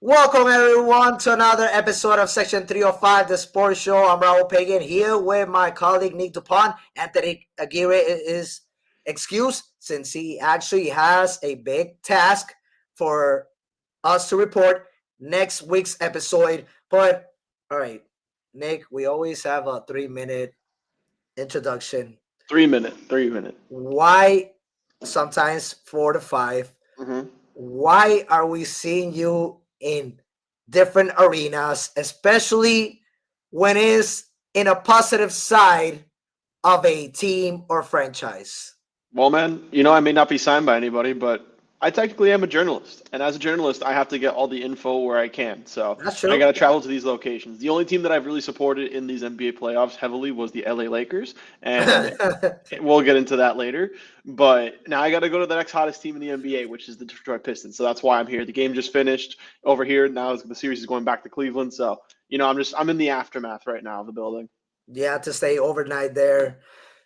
Welcome everyone to another episode of Section 305, the Sports Show. I'm Raul Pagan here with my colleague Nick Dupont. Anthony Aguirre is excused since he actually has a big task for us to report next week's episode. But all right, Nick, we always have a 3-minute introduction. 3 minute, 3 minute. Why sometimes 4 to 5? Mm-hmm. Why are we seeing you in different arenas, especially when it's in a positive side of a team or franchise? Well, man, I may not be signed by anybody, but I technically am a journalist. And as a journalist, I have to get all the info where I can. So That's I true. got to travel to these locations. The only team that I've really supported in these NBA playoffs heavily was the LA Lakers. And we'll get into that later. But now I got to go to the next hottest team in the NBA, which is the Detroit Pistons. So that's why I'm here. The game just finished over here. Now the series is going back to Cleveland. So, I'm in the aftermath right now of the building. You have to stay overnight there.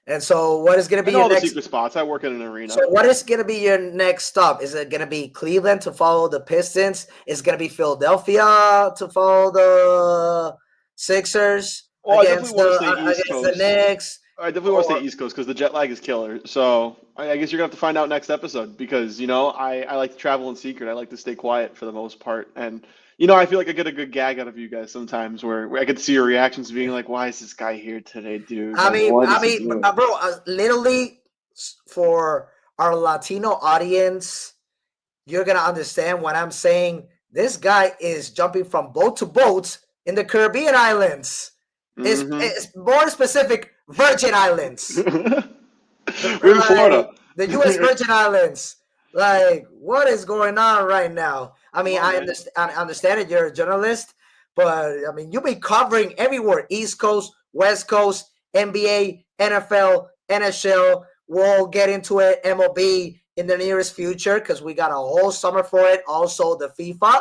And so, what is going to I be know your all the next? secret spots. I work in an arena. So, what is going to be your next stop? Is it going to be Cleveland to follow the Pistons? Is it going to be Philadelphia to follow the Sixers Well, I against definitely want to stay East the Coast. Knicks? I definitely want to stay East Coast because the jet lag is killer. So I guess you're gonna have to find out next episode because I like to travel in secret. I like to stay quiet for the most part, and I feel like I get a good gag out of you guys sometimes where I get to see your reactions being like, "Why is this guy here today, dude? I Like, mean, what I is he mean, doing?" bro, literally for our Latino audience, you're gonna understand when I'm saying this guy is jumping from boat to boat in the Caribbean islands. Hmm. It's more specific, Virgin Islands, We're in Florida. the U.S. Virgin Islands. Like, what is going on right now? I Come mean, on, man. I understand it. You're a journalist, but I mean, you've been covering everywhere: East Coast, West Coast, NBA, NFL, NHL. We'll get into it. MLB in the nearest future because we got a whole summer for it. Also, the FIFA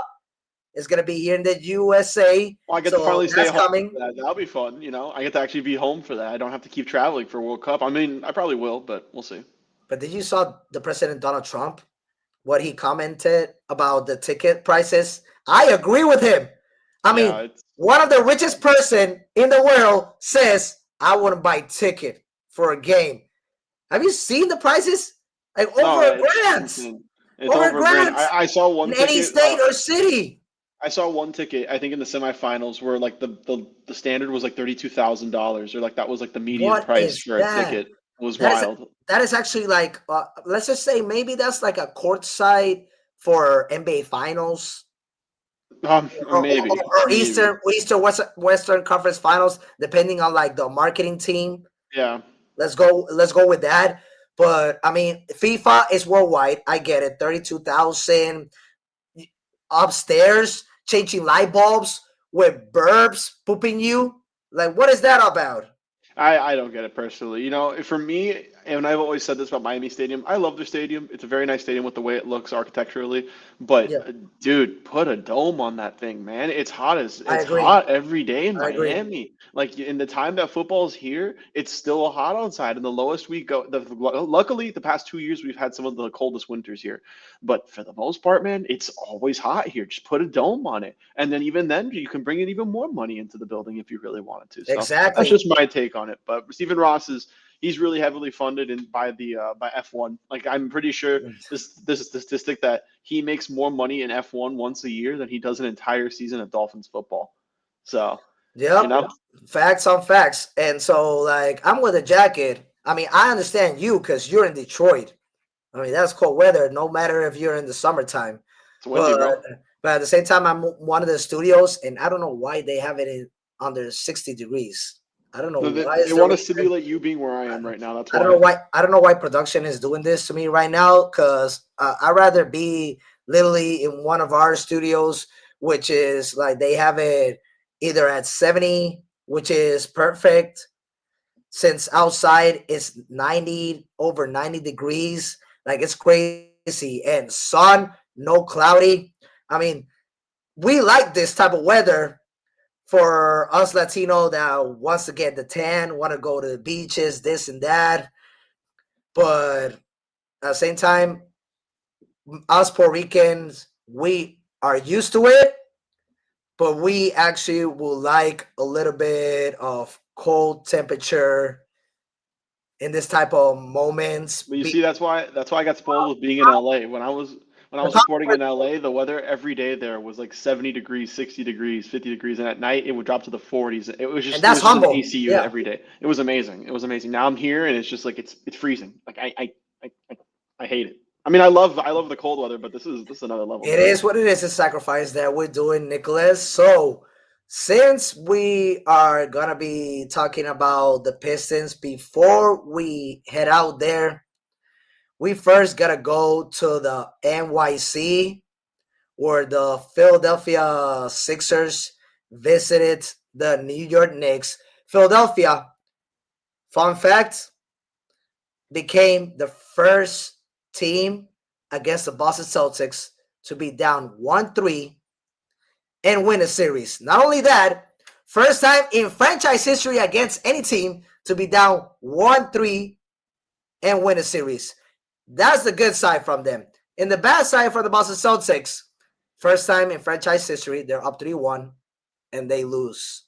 is going to be here in the USA, Well, I get to so finally stay that's home coming. for that. That'll be fun. I get to actually be home for that. I don't have to keep traveling for World Cup. I mean, I probably will, but we'll see. But did you saw the President Donald Trump? What he commented about the ticket prices? I agree with him. I Yeah, mean, it's one of the richest person in the world says I wouldn't buy ticket for a game. Have you seen the prices? Like no, over a it's grand, insane. It's over a over a grand. grand I saw one in any ticket. state or city. I saw one ticket. I think in the semifinals where like the standard was like $32,000 or like that was like the median What price is for a that? ticket. It was That is wild. that is actually like let's just say maybe that's like a court side for NBA finals Maybe, or maybe. Western Conference Finals, depending on like the marketing team. Yeah. Let's go with that. But I mean, FIFA is worldwide. I get it. 32,000 upstairs, changing light bulbs with burps pooping you. Like, what is that about? I don't get it personally. For me, and I've always said this about Miami Stadium, I love their stadium. It's a very nice stadium with the way it looks architecturally. But Yeah, dude, put a dome on that thing, man. I It's agree. hot every day in I agree. Miami. Like in the time that football's here, it's still hot outside. And the lowest we go, luckily, the past 2 years we've had some of the coldest winters here. But for the most part, man, it's always hot here. Just put a dome on it, and then even then, you can bring in even more money into the building if you really wanted to. So that's Exactly. just my take on it. But Stephen Ross is he's really heavily funded by F1. Like I'm pretty sure this is a statistic that he makes more money in F1 once a year than he does an entire season of Dolphins football. So, you Yep. know, Facts on facts. And so, like, I'm with a jacket. I mean, I understand you because you're in Detroit. I mean, that's cold weather, no matter if you're in the summertime. it's windy, But bro. but at the same time, I'm one of the studios, and I don't know why they have it in under 60 degrees. I don't know They, why they is the want to reason. simulate you being where I am right now. That's I don't know why. why. I don't know why production is doing this to me right now. Cause I'd rather be literally in one of our studios, which is like they have it either at 70, which is perfect, since outside it's 90 over 90 degrees. Like it's crazy and sun, no cloudy. I mean, we like this type of weather for us Latino that wants to get the tan, want to go to the beaches, this and that. But at the same time, us Puerto Ricans, we are used to it. but we actually will like a little bit of cold temperature in this type of moments. But you see, that's why I got spoiled with being in LA. When I was supporting in LA, the weather every day there was like 70 degrees, 60 degrees, 50 degrees, and at night it would drop to the 40s. And It that's was just an humble. AC unit Yeah, every day. It was amazing. It was amazing. Now I'm here and it's just like it's freezing. Like I hate it. I mean, I love the cold weather, but this is another level it for me. is what it is. A sacrifice that we're doing, Nicholas. So, since we are gonna be talking about the Pistons before we head out there, we first gotta go to the NYC where the Philadelphia Sixers visited the New York Knicks. Philadelphia, fun fact, became the first team against the Boston Celtics to be down 1-3 and win a series. Not only that, first time in franchise history against any team to be down 1-3 and win a series. That's the good side from them. In the bad side for the Boston Celtics, first time in franchise history, they're up 3-1 and they lose.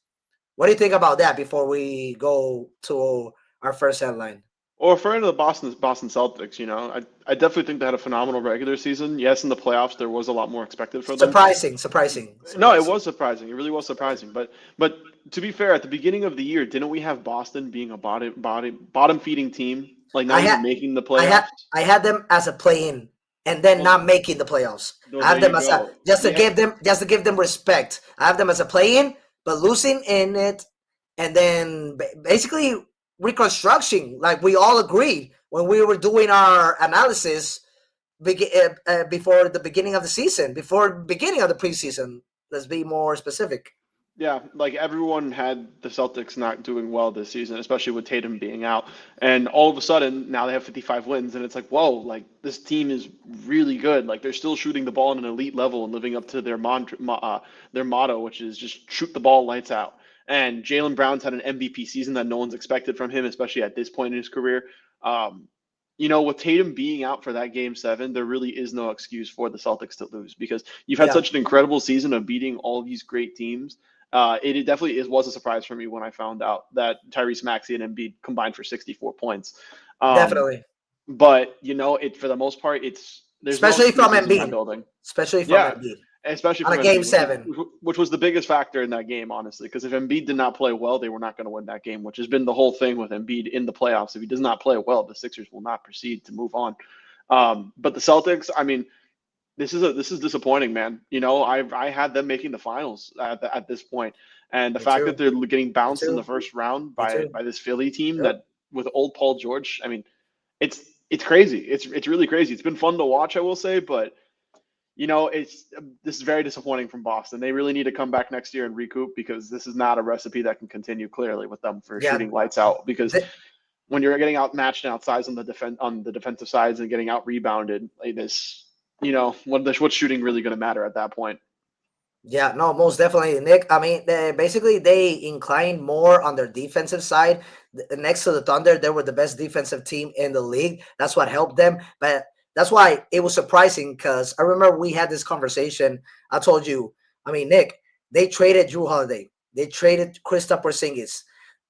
What do you think about that before we go to our first headline? Or referring to the Boston Celtics, I definitely think they had a phenomenal regular season. Yes, in the playoffs there was a lot more expected for them. Surprising, surprising, No, it surprising. was surprising. It really was surprising. But to be fair, at the beginning of the year, didn't we have Boston being a bottom feeding team, like I not had even making the I had playoffs? I had them as a play-in and then Well, not making the playoffs. well, I there have them you as a go. Yeah, just to give them respect. I have them as a play-in, but losing in it, and then basically reconstruction. Like we all agreed when we were doing our analysis before the beginning of the season, before beginning of the preseason. Let's be more specific. yeah. Like everyone had the Celtics not doing well this season, especially with Tatum being out, and all of a sudden now they have 55 wins, and it's like, whoa, like this team is really good. Like they're still shooting the ball at an elite level and living up to their motto, which is just shoot the ball lights out. And Jalen Brown's had an MVP season that no one's expected from him, especially at this point in his career. Um, with Tatum being out for that game seven, there really is no excuse for the Celtics to lose because you've had Yeah, such an incredible season of beating all these great teams. It definitely was a surprise for me when I found out that Tyrese Maxey and Embiid combined for 64 points. Um, definitely. but it for the most part, there's no Especially from excuses in that Embiid. building. Especially from Yeah, Embiid especially on from a game Embiid, seven. which was the biggest factor in that game, honestly. Because if Embiid did not play well, they were not going to win that game, which has been the whole thing with Embiid in the playoffs. If he does not play well, the Sixers will not proceed to move on. But the Celtics, I mean, this is disappointing, man. I had them making the finals at this point, and the Me fact that too. they're getting Me bounced in the too. first round Me by too. by this Philly team Yep. that with old Paul George, I mean, it's crazy. It's really crazy. It's been fun to watch, I will say, but it's this is very disappointing from Boston. They really need to come back next year and recoup because this is not a recipe that can continue clearly with them for Yeah. shooting lights out. Because th- when you're getting outmatched and outsized on the defensive sides and getting out rebounded like this, what's shooting really going to matter at that point? Yeah, no, most definitely, Nick. I mean, basically, they inclined more on their defensive side. Next to the Thunder, they were the best defensive team in the league. That's what helped them. But that's why it was surprising because I remember we had this conversation. I told you, I mean, Nick, they traded Drew Holiday. They traded Kristaps Porzingis.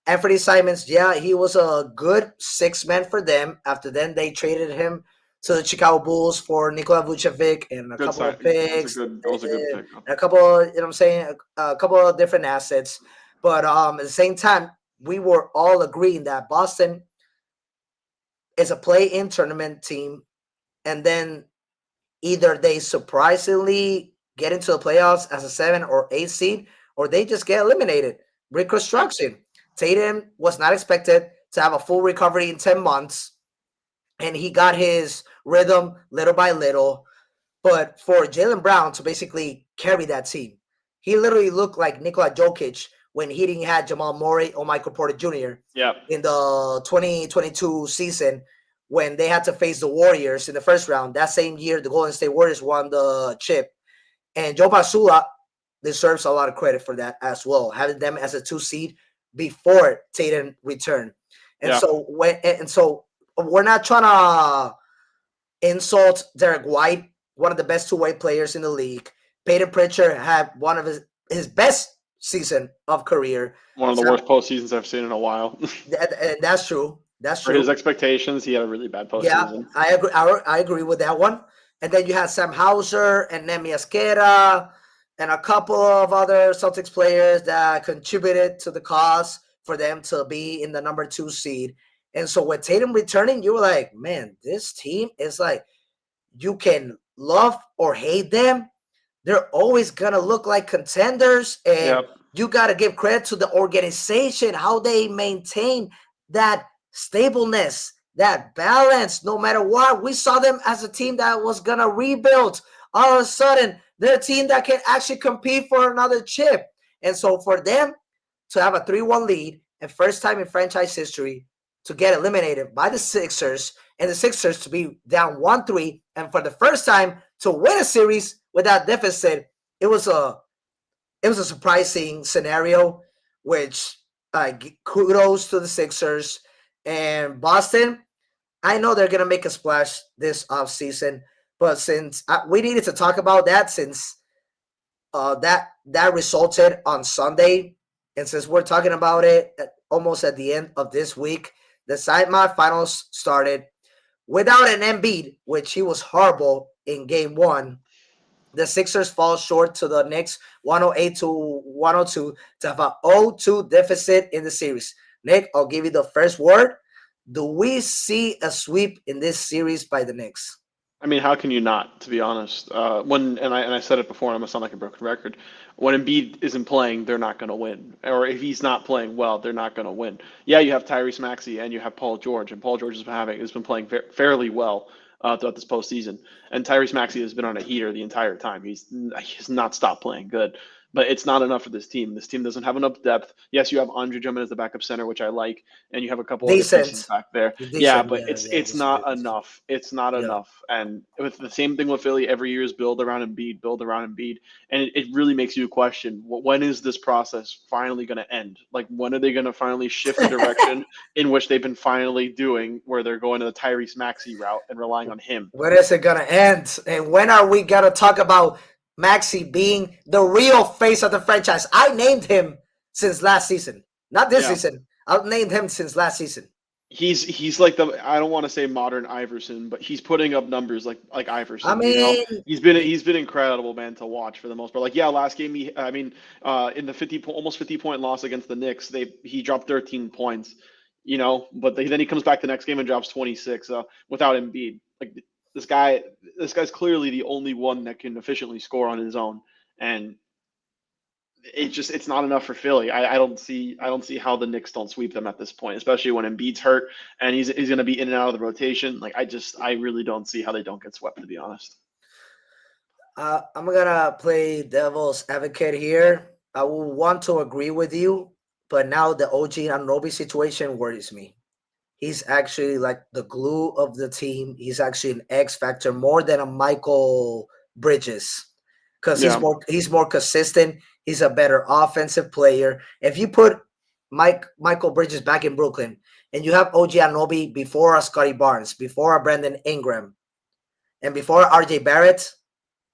Anthony Simons, yeah, he was a good six man for them. After then, they traded him to the Chicago Bulls for Nikola Vucevic and a Good couple side. of That's a picks good. That was a good pick. and a couple of, you know what I'm saying, a couple of different assets. But at the same time, we were all agreeing that Boston is a play-in tournament team, and then either they surprisingly get into the playoffs as a 7 or 8 seed, or they just get eliminated. Yeah. Reconstruction. Tatum was not expected to have a full recovery in 10 months, and he got his rhythm little by little. But for Jalen Brown to basically carry that team, he literally looked like Nikola Jokic when he didn't have Jamal Murray or Michael Porter Jr. Yeah. in the 2022 season when they had to face the Warriors in the first round. That same year, the Golden State Warriors won the chip. And Joe Pasula deserves a lot of credit for that as well, having them as a 2 seed before Tatum returned. And Yeah. so we're not trying to insult Derek White, one of the best two-way players in the league. Peyton Pritchard had one of his his best season of career. One of the So, worst postseasons I've seen in a while. and that's true. That's For his true. expectations, he had a really bad Yeah, postseason. I agree. I agree with that one. And then you had Sam Hauser and Nemi Asquera and a couple of other Celtics players that contributed to the cause for them to be in the number 2 seed. And so with Tatum returning, you were like, man, this team is like, you can love or hate them. They're always gonna look like contenders, and Yep. you gotta give credit to the organization, how they maintain that stableness, that balance, no matter what. We saw them as a team that was gonna rebuild. All of a sudden, they're a team that can actually compete for another chip. And so for them to have a 3-1 lead and first time in franchise history to get eliminated by the Sixers and the Sixers to be down 1-3 and for the first time to win a series without deficit, it was a surprising scenario, which kudos to the Sixers and Boston. I know they're gonna make a splash this offseason, but since we needed to talk about that, since that resulted on Sunday, and since we're talking about it almost at the end of this week, the side finals started without an Embiid, which he was horrible in game one. The Sixers fall short to the Knicks 108 to 102 to have a 0-2 deficit in the series. Nick, I'll give you the first word. Do we see a sweep in this series by the Knicks? I mean, how can you not? To be honest, I said it before, and I'm gonna sound like a broken record. When Embiid isn't playing, they're not gonna win. Or if he's not playing well, they're not gonna win. Yeah, you have Tyrese Maxey and you have Paul George, and Paul George has been playing fairly well throughout this postseason. And Tyrese Maxey has been on a heater the entire time. He's not stopped playing good. But it's not enough for this team. This team doesn't have enough depth. Yes, you have Andre Drummond as the backup center, which I like, and you have a couple other pieces Decent. back there. Yeah, Decent. but Yeah, yeah, it's not decent. enough. It's not Yeah. enough. And with the same thing with Philly, every year is build around Embiid, and it really makes you question when is this process finally going to end? Like when are they going to finally shift the direction in which they've been finally doing, where they're going to the Tyrese Maxey route and relying on him? When is it gonna end? And when are we gonna talk about Maxi being the real face of the franchise? I named him since last season, not this Yeah. season. I've named him since last season. He's like the I don't want to say modern Iverson, but he's putting up numbers like I Iverson. You know, mean, he's been incredible, man, to watch for the most part. Like yeah, last game in the almost 50 point loss against the Knicks, he dropped 13 points. You know, but then he comes back the next game and drops 26 without Embiid. Like this guy, this guy's clearly the only one that can efficiently score on his own, and it's not enough for Philly. I don't see how the Knicks don't sweep them at this point, especially when Embiid's hurt and he's going to be in and out of the rotation. Like I really don't see how they don't get swept, to be honest. I'm gonna play devil's advocate here. I will want to agree with you, but now the OG Anunoby situation worries me. He's actually like the glue of the team. He's actually an X factor more than a Michael Bridges because Yeah, he's more consistent. He's a better offensive player. If you put Michael Bridges back in Brooklyn and you have OG Anunoby before a Scotty Barnes, before a Brandon Ingram, and before RJ Barrett,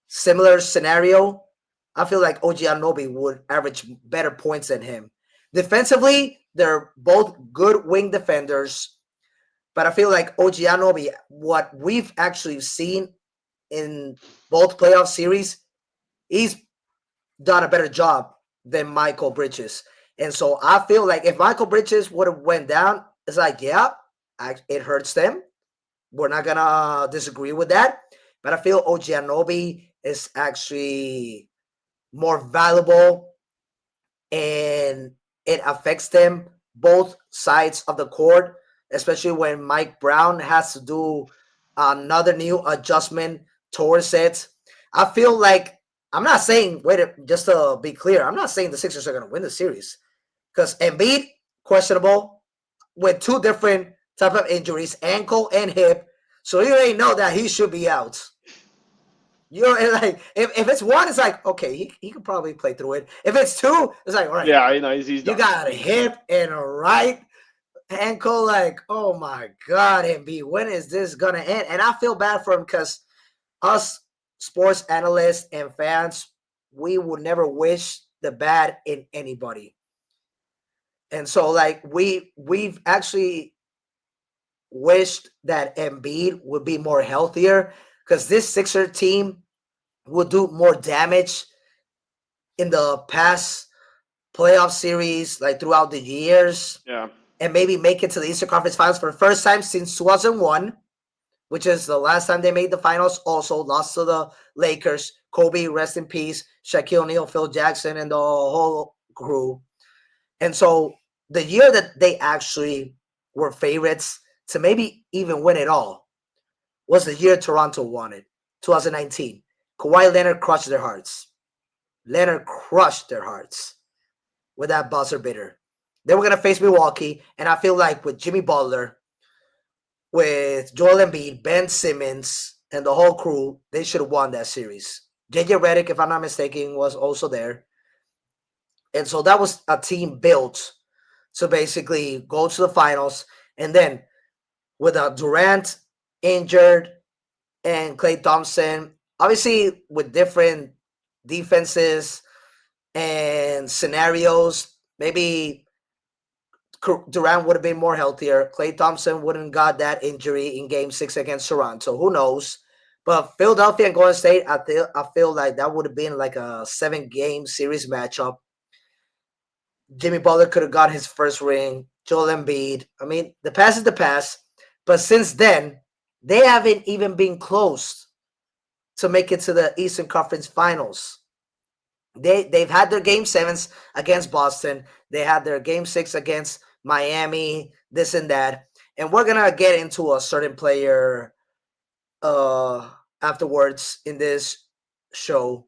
similar scenario, I feel like OG Anunoby would average better points than him. Defensively, they're both good wing defenders, but I feel like OG Anunoby, what we've actually seen in both playoff series, he's done a better job than Michael Bridges. And so I feel like if Michael Bridges would have went down, it's like, yeah, it hurts them. We're not going to disagree with that. But I feel OG Anunoby is actually more valuable and it affects them both sides of the court, especially when Mike Brown has to do another new adjustment towards it. I feel like I'm not saying just to be clear, I'm not saying the Sixers are going to win the series because Embiid questionable with two different type of injuries, ankle and hip. So you already know that he should be out. You know, like if it's one, it's like okay, he could probably play through it. If it's two, it's like all right, yeah, you know he's you done. got a hip and a right ankle. Like oh my god, Embiid, when is this gonna end? And I feel bad for him because us sports analysts and fans, we would never wish the bad in anybody. And so like we've actually wished that Embiid would be more healthier because this Sixer team would do more damage in the past playoff series, like throughout the years, Yeah. and maybe make it to the Eastern Conference Finals for the first time since 2001, which is the last time they made the finals. Also lost to the Lakers. Kobe, rest in peace. Shaquille O'Neal, Phil Jackson, and the whole crew. And so the year that they actually were favorites to maybe even win it all was the year Toronto won it, 2019. Kawhi Leonard crushed their hearts. Leonard crushed their hearts with that buzzer beater. They were going to face Milwaukee, and I feel like with Jimmy Butler, with Joel Embiid, Ben Simmons, and the whole crew, they should have won that series. JJ Redick, if I'm not mistaken, was also there. And so that was a team built to basically go to the finals. And then with Durant injured and Klay Thompson, obviously with different defenses and scenarios, maybe Durant would have been more healthier. Klay Thompson wouldn't got that injury in Game 6 against Toronto. Who knows? But Philadelphia and Golden State, I feel like that would have been like a 7-game series matchup. Jimmy Butler could have got his first ring. Joel Embiid. I mean, the past is the past. But since then, they haven't even been close to make it to the Eastern Conference Finals. They've had their Game 7s against Boston. They had their Game 6 against Miami, this and that. And we're going to get into a certain player afterwards in this show.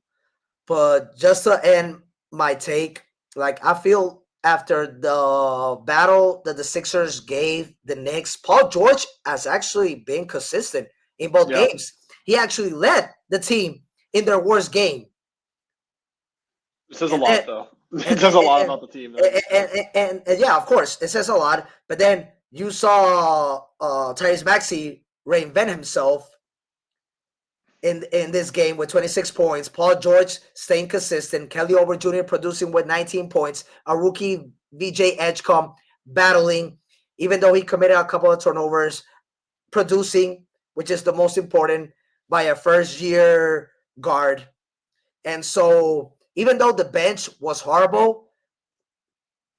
But just to end my take, like I feel after the battle that the Sixers gave the Knicks, Paul George has actually been consistent in both Yeah. games. He actually led the team in their worst game. It says a And lot, then, though. and, It says a lot and, about the team. That just said. and yeah, of course, it says a lot. But then you saw Tyrese Maxey reinvent himself in this game with 26 points. Paul George staying consistent. Kelly Oubre Jr. producing with 19 points. A rookie VJ Edgecombe battling, even though he committed a couple of turnovers, producing, which is the most important, by a first-year guard. And so even though the bench was horrible,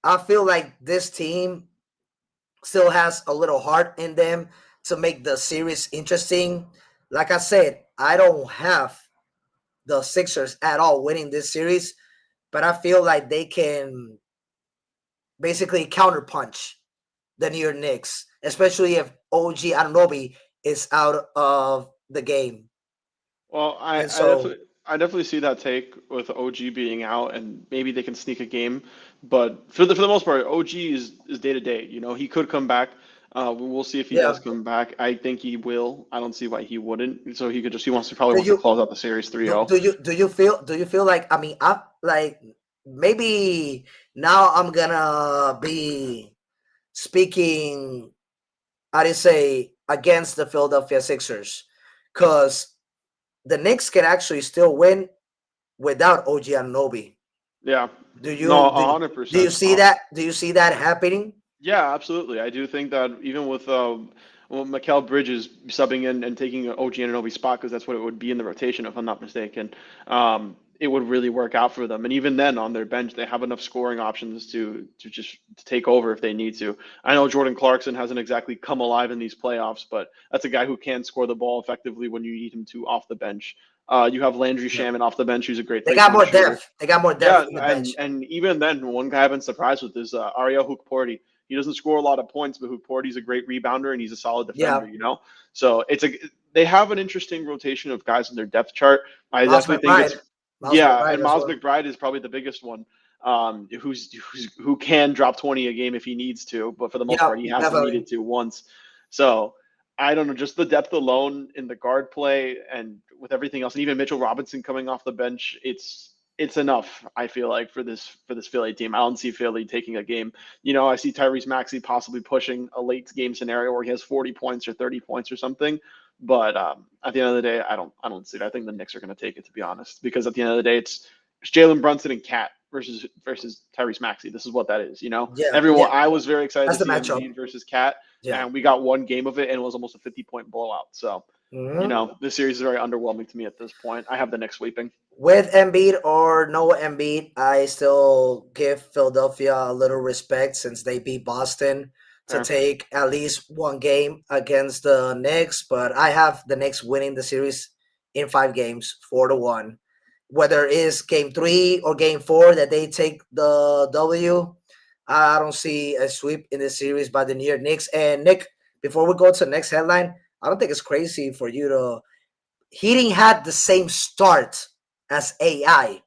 I feel like this team still has a little heart in them to make the series interesting. Like I said, I don't have the Sixers at all winning this series, but I feel like they can basically counterpunch the New York Knicks, especially if OG Anunoby is out of the game. Well, And so, I definitely see that take with OG being out, and maybe they can sneak a game. But for the most part, OG is day to day. You know, he could come back. We'll see if he does yeah. come back. I think he will. I don't see why he wouldn't. So he wants to Do you close out the series 3-0. do you feel like, I mean, I like, maybe now I'm gonna be speaking, how do you say, against the Philadelphia Sixers, because the Knicks can actually still win without OG Anunoby. Yeah. Do No, you a do, hundred do you percent. see that? Do you see that happening? Yeah, absolutely. I do think that even with well, Mikal Bridges subbing in and taking OG Anunoby's spot, because that's what it would be in the rotation, if I'm not mistaken, it would really work out for them. And even then, on their bench, they have enough scoring options to take over if they need to. I know Jordan Clarkson hasn't exactly come alive in these playoffs, but that's a guy who can score the ball effectively when you need him to off the bench. You have Landry Yeah. Shaman off the bench, who's a great They got three-point more shooter. depth. They got more Yeah, depth in the bench. and even then, one guy I've been surprised with is Ariel Hukporti. He doesn't score a lot of points, but Hukporti's a great rebounder and he's a solid Yeah. defender. You know, so they have an interesting rotation of guys in their depth chart. I Miles definitely think it's McBride. Miles yeah, McBride and as Miles well. McBride is probably the biggest one. Who can drop 20 a game if he needs to, but for the most Yeah, part, he hasn't definitely. needed to once. So I don't know, just the depth alone in the guard play and with everything else, and even Mitchell Robinson coming off the bench, it's enough. I feel like for this Philly team, I don't see Philly taking a game. You know, I see Tyrese Maxey possibly pushing a late game scenario where he has 40 points or 30 points or something. But at the end of the day, I don't see it. I think the Knicks are going to take it, to be honest, because at the end of the day, it's Jalen Brunson and Cat. versus Tyrese Maxey. This is what that is. Yeah, yeah, Everyone. I was very excited that's to the see matchup. Embiid versus Cat, Yeah. and we got one game of it, and it was almost a 50-point blowout. So, Mhm. this series is very underwhelming to me at this point. I have the Knicks sweeping. With Embiid or no Embiid, I still give Philadelphia a little respect since they beat Boston to Fair. take at least one game against the Knicks. But I have the Knicks winning the series in 5 games, 4-1. Whether it's game 3 or game 4 that they take the W, I don't see a sweep in this series by the New York Knicks. And Nick, before we go to the next headline, I don't think it's crazy for you to. He didn't have the same start as AI,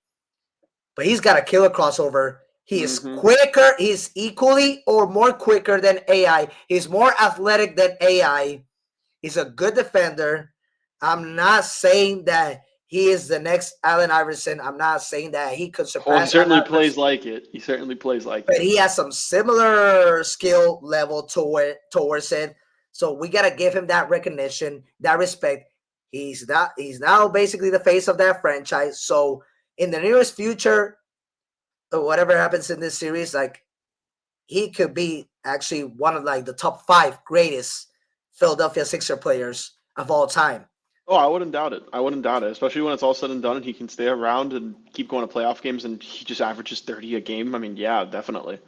but he's got a killer crossover. He is Hmm. quicker. He's equally or more quicker than AI. He's more athletic than AI. He's a good defender. I'm not saying that he is the next Allen Iverson. I'm not saying that he could Well, he surpass Allen certainly plays Iverson, like it. He certainly plays like but it. he has some similar skill level towards it. So we gotta give him that recognition, that respect. He's now basically the face of that franchise. So in the nearest future, whatever happens in this series, like he could be actually one of like the top 5 greatest Philadelphia Sixer players of all time. Oh, I wouldn't doubt it. I wouldn't doubt it, especially when it's all said and done and he can stay around and keep going to playoff games and he just averages 30 a game. I mean, yeah, definitely.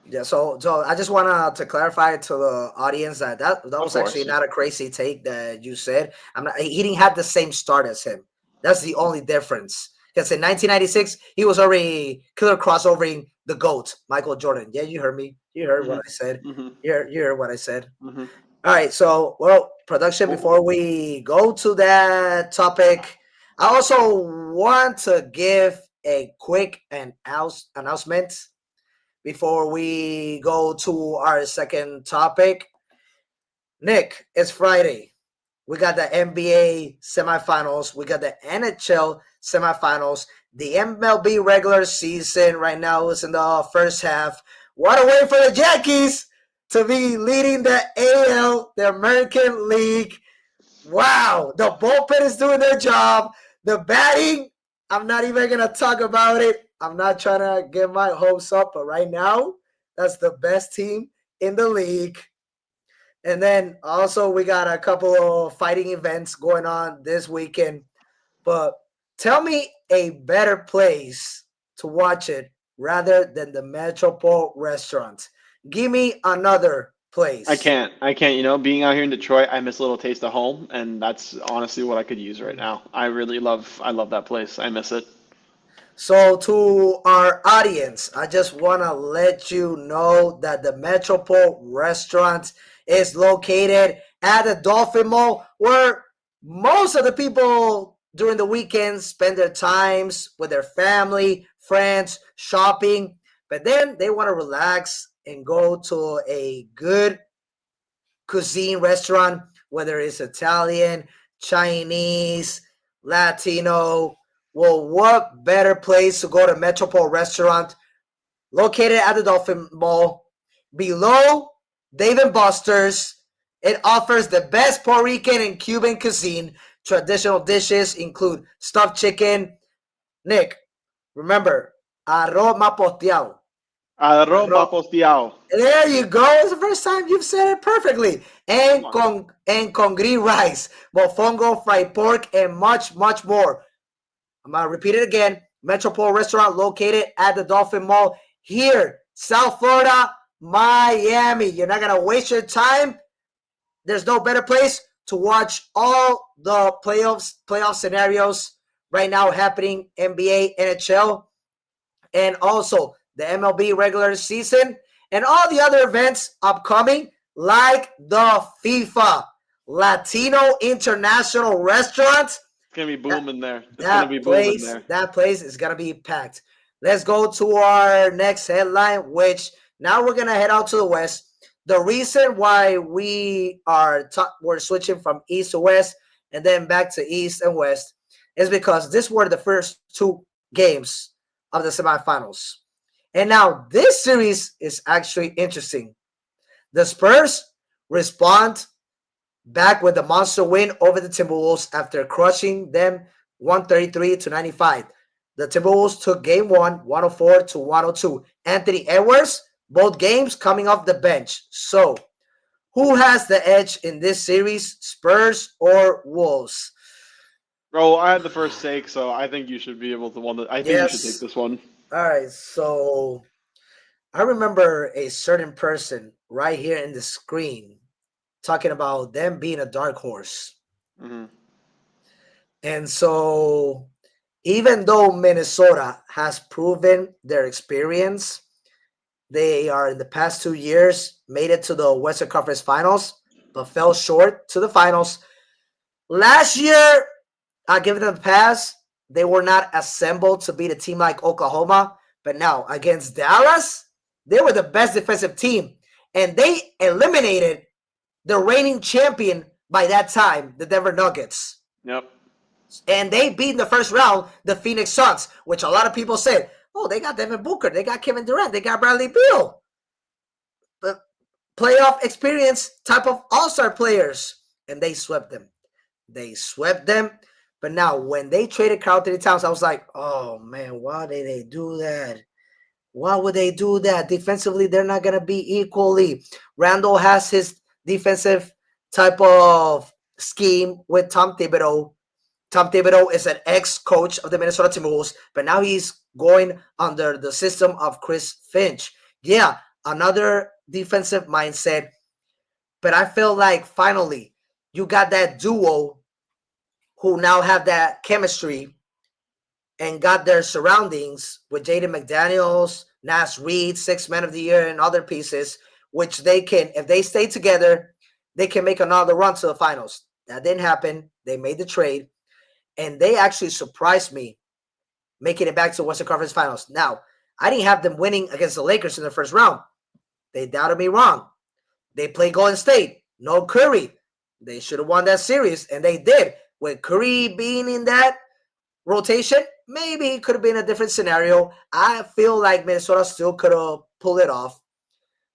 Yeah, so I just want to clarify to the audience that Of was actually course. not a crazy take that you said. I'm not. He didn't have the same start as him. That's the only difference. Because in 1996, he was already killer crossovering the GOAT, Michael Jordan. Yeah, you heard me. You heard what Hmm. I said. Hmm. You heard what I said. Hmm. All right. So, well, production. Well, Before we go to that topic, I also want to give a quick announcement before we go to our second topic. Nick, it's Friday. We got the NBA semifinals. We got the NHL semifinals. The MLB regular season right now is in the first half. What a way for the Yankees to be leading the AL, the American League. Wow, the bullpen is doing their job. The batting, I'm not even going to talk about it. I'm not trying to get my hopes up, but right now, that's the best team in the league. And then also, we got a couple of fighting events going on this weekend. But tell me a better place to watch it rather than the Metropol Restaurant. Give me another I place. can't. I can't. Being out here in Detroit, I miss a little taste of home, and that's honestly what I could use right now. I love that place. I miss it. So, to our audience, I just want to let you know that the Metropol Restaurant is located at the Dolphin Mall, where most of the people during the weekends spend their times with their family, friends, shopping, but then they want to relax and go to a good cuisine restaurant, whether it's Italian, Chinese, Latino. Well, what better place to go to Metropole Restaurant located at the Dolphin Mall below Dave and Buster's. It offers the best Puerto Rican and Cuban cuisine. Traditional dishes include stuffed chicken. Nick, remember, arroz mamposteao. Arroz Arroz, mamposteao. there you go. It's the first time you've said it perfectly. Come on. And congri rice, mofongo, fried pork, and much, much more. I'm going to repeat it again. Metropol Restaurant located at the Dolphin Mall here, South Florida, Miami. You're not going to waste your time. There's no better place to watch all the playoff scenarios right now happening, NBA, NHL, and also the MLB regular season and all the other events upcoming, like the FIFA Latino International Restaurant. It's gonna be That, booming there. It's gonna that be booming place, there. that place is gonna be packed. Let's go to our next headline, which now we're gonna head out to the west. The reason why we're switching from east to west and then back to east and west is because this were the first 2 games of the semifinals. And now this series is actually interesting. The Spurs respond back with a monster win over the Timberwolves after crushing them 133-95. The Timberwolves took game one, 104 to 102. Anthony Edwards, both games coming off the bench. So, who has the edge in this series, Spurs or Wolves? Bro, I had the first take, so I think you should be able to one. I think you should take Yes. this one. All right. So, I remember a certain person right here in the screen talking about them being a dark horse. Hmm. And so, even though Minnesota has proven their experience, they are in the past 2 years made it to the Western Conference Finals, but fell short to the finals. Last year, I give them a pass. They were not assembled to beat a team like Oklahoma, but now against Dallas, they were the best defensive team, and they eliminated the reigning champion by that time, the Denver Nuggets. Yep. And they beat in the first round the Phoenix Suns, which a lot of people said, oh, they got Devin Booker, they got Kevin Durant, they got Bradley Beal. The playoff experience type of all-star players. And they swept them. They swept them. But now, when they traded Karl Anthony Towns, I was like, oh, man, why did they do that? Why would they do that? Defensively, they're not going to be equally. Randall has his defensive type of scheme with Tom Thibodeau. Tom Thibodeau is an ex-coach of the Minnesota Timberwolves, but now he's going under the system of Chris Finch. Yeah, another defensive mindset. But I feel like finally you got that duo who now have that chemistry and got their surroundings with Jaden McDaniels, Nas Reed, Sixth Man of the Year, and other pieces, which they can, if they stay together, they can make another run to the finals. That didn't happen. They made the trade, and they actually surprised me making it back to the Western Conference Finals. Now, I didn't have them winning against the Lakers in the first round. They doubted me wrong. They played Golden State. No Curry. They should have won that series, and they did. With Curry being in that rotation, maybe it could have been a different scenario. I feel like Minnesota still could have pulled it off.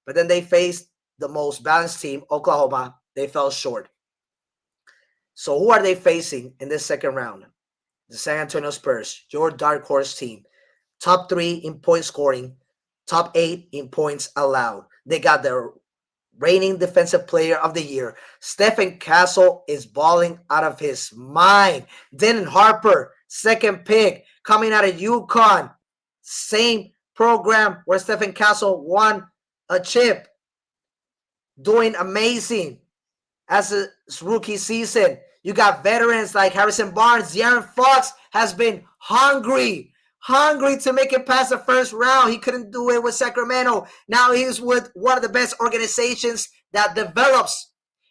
But then they faced the most balanced team, Oklahoma. They fell short. So who are they facing in this second round? The San Antonio Spurs, your dark horse team. Top 3 in point scoring, top 8 in points allowed. They got their reigning defensive player of the year. Stephen Castle is balling out of his mind. Dylan Harper, second pick, coming out of UConn. Same program where Stephen Castle won a chip. Doing amazing as a rookie season. You got veterans like Harrison Barnes. De'Aaron Fox has been hungry to make it past the first round. He couldn't do it with Sacramento. Now he's with one of the best organizations that develops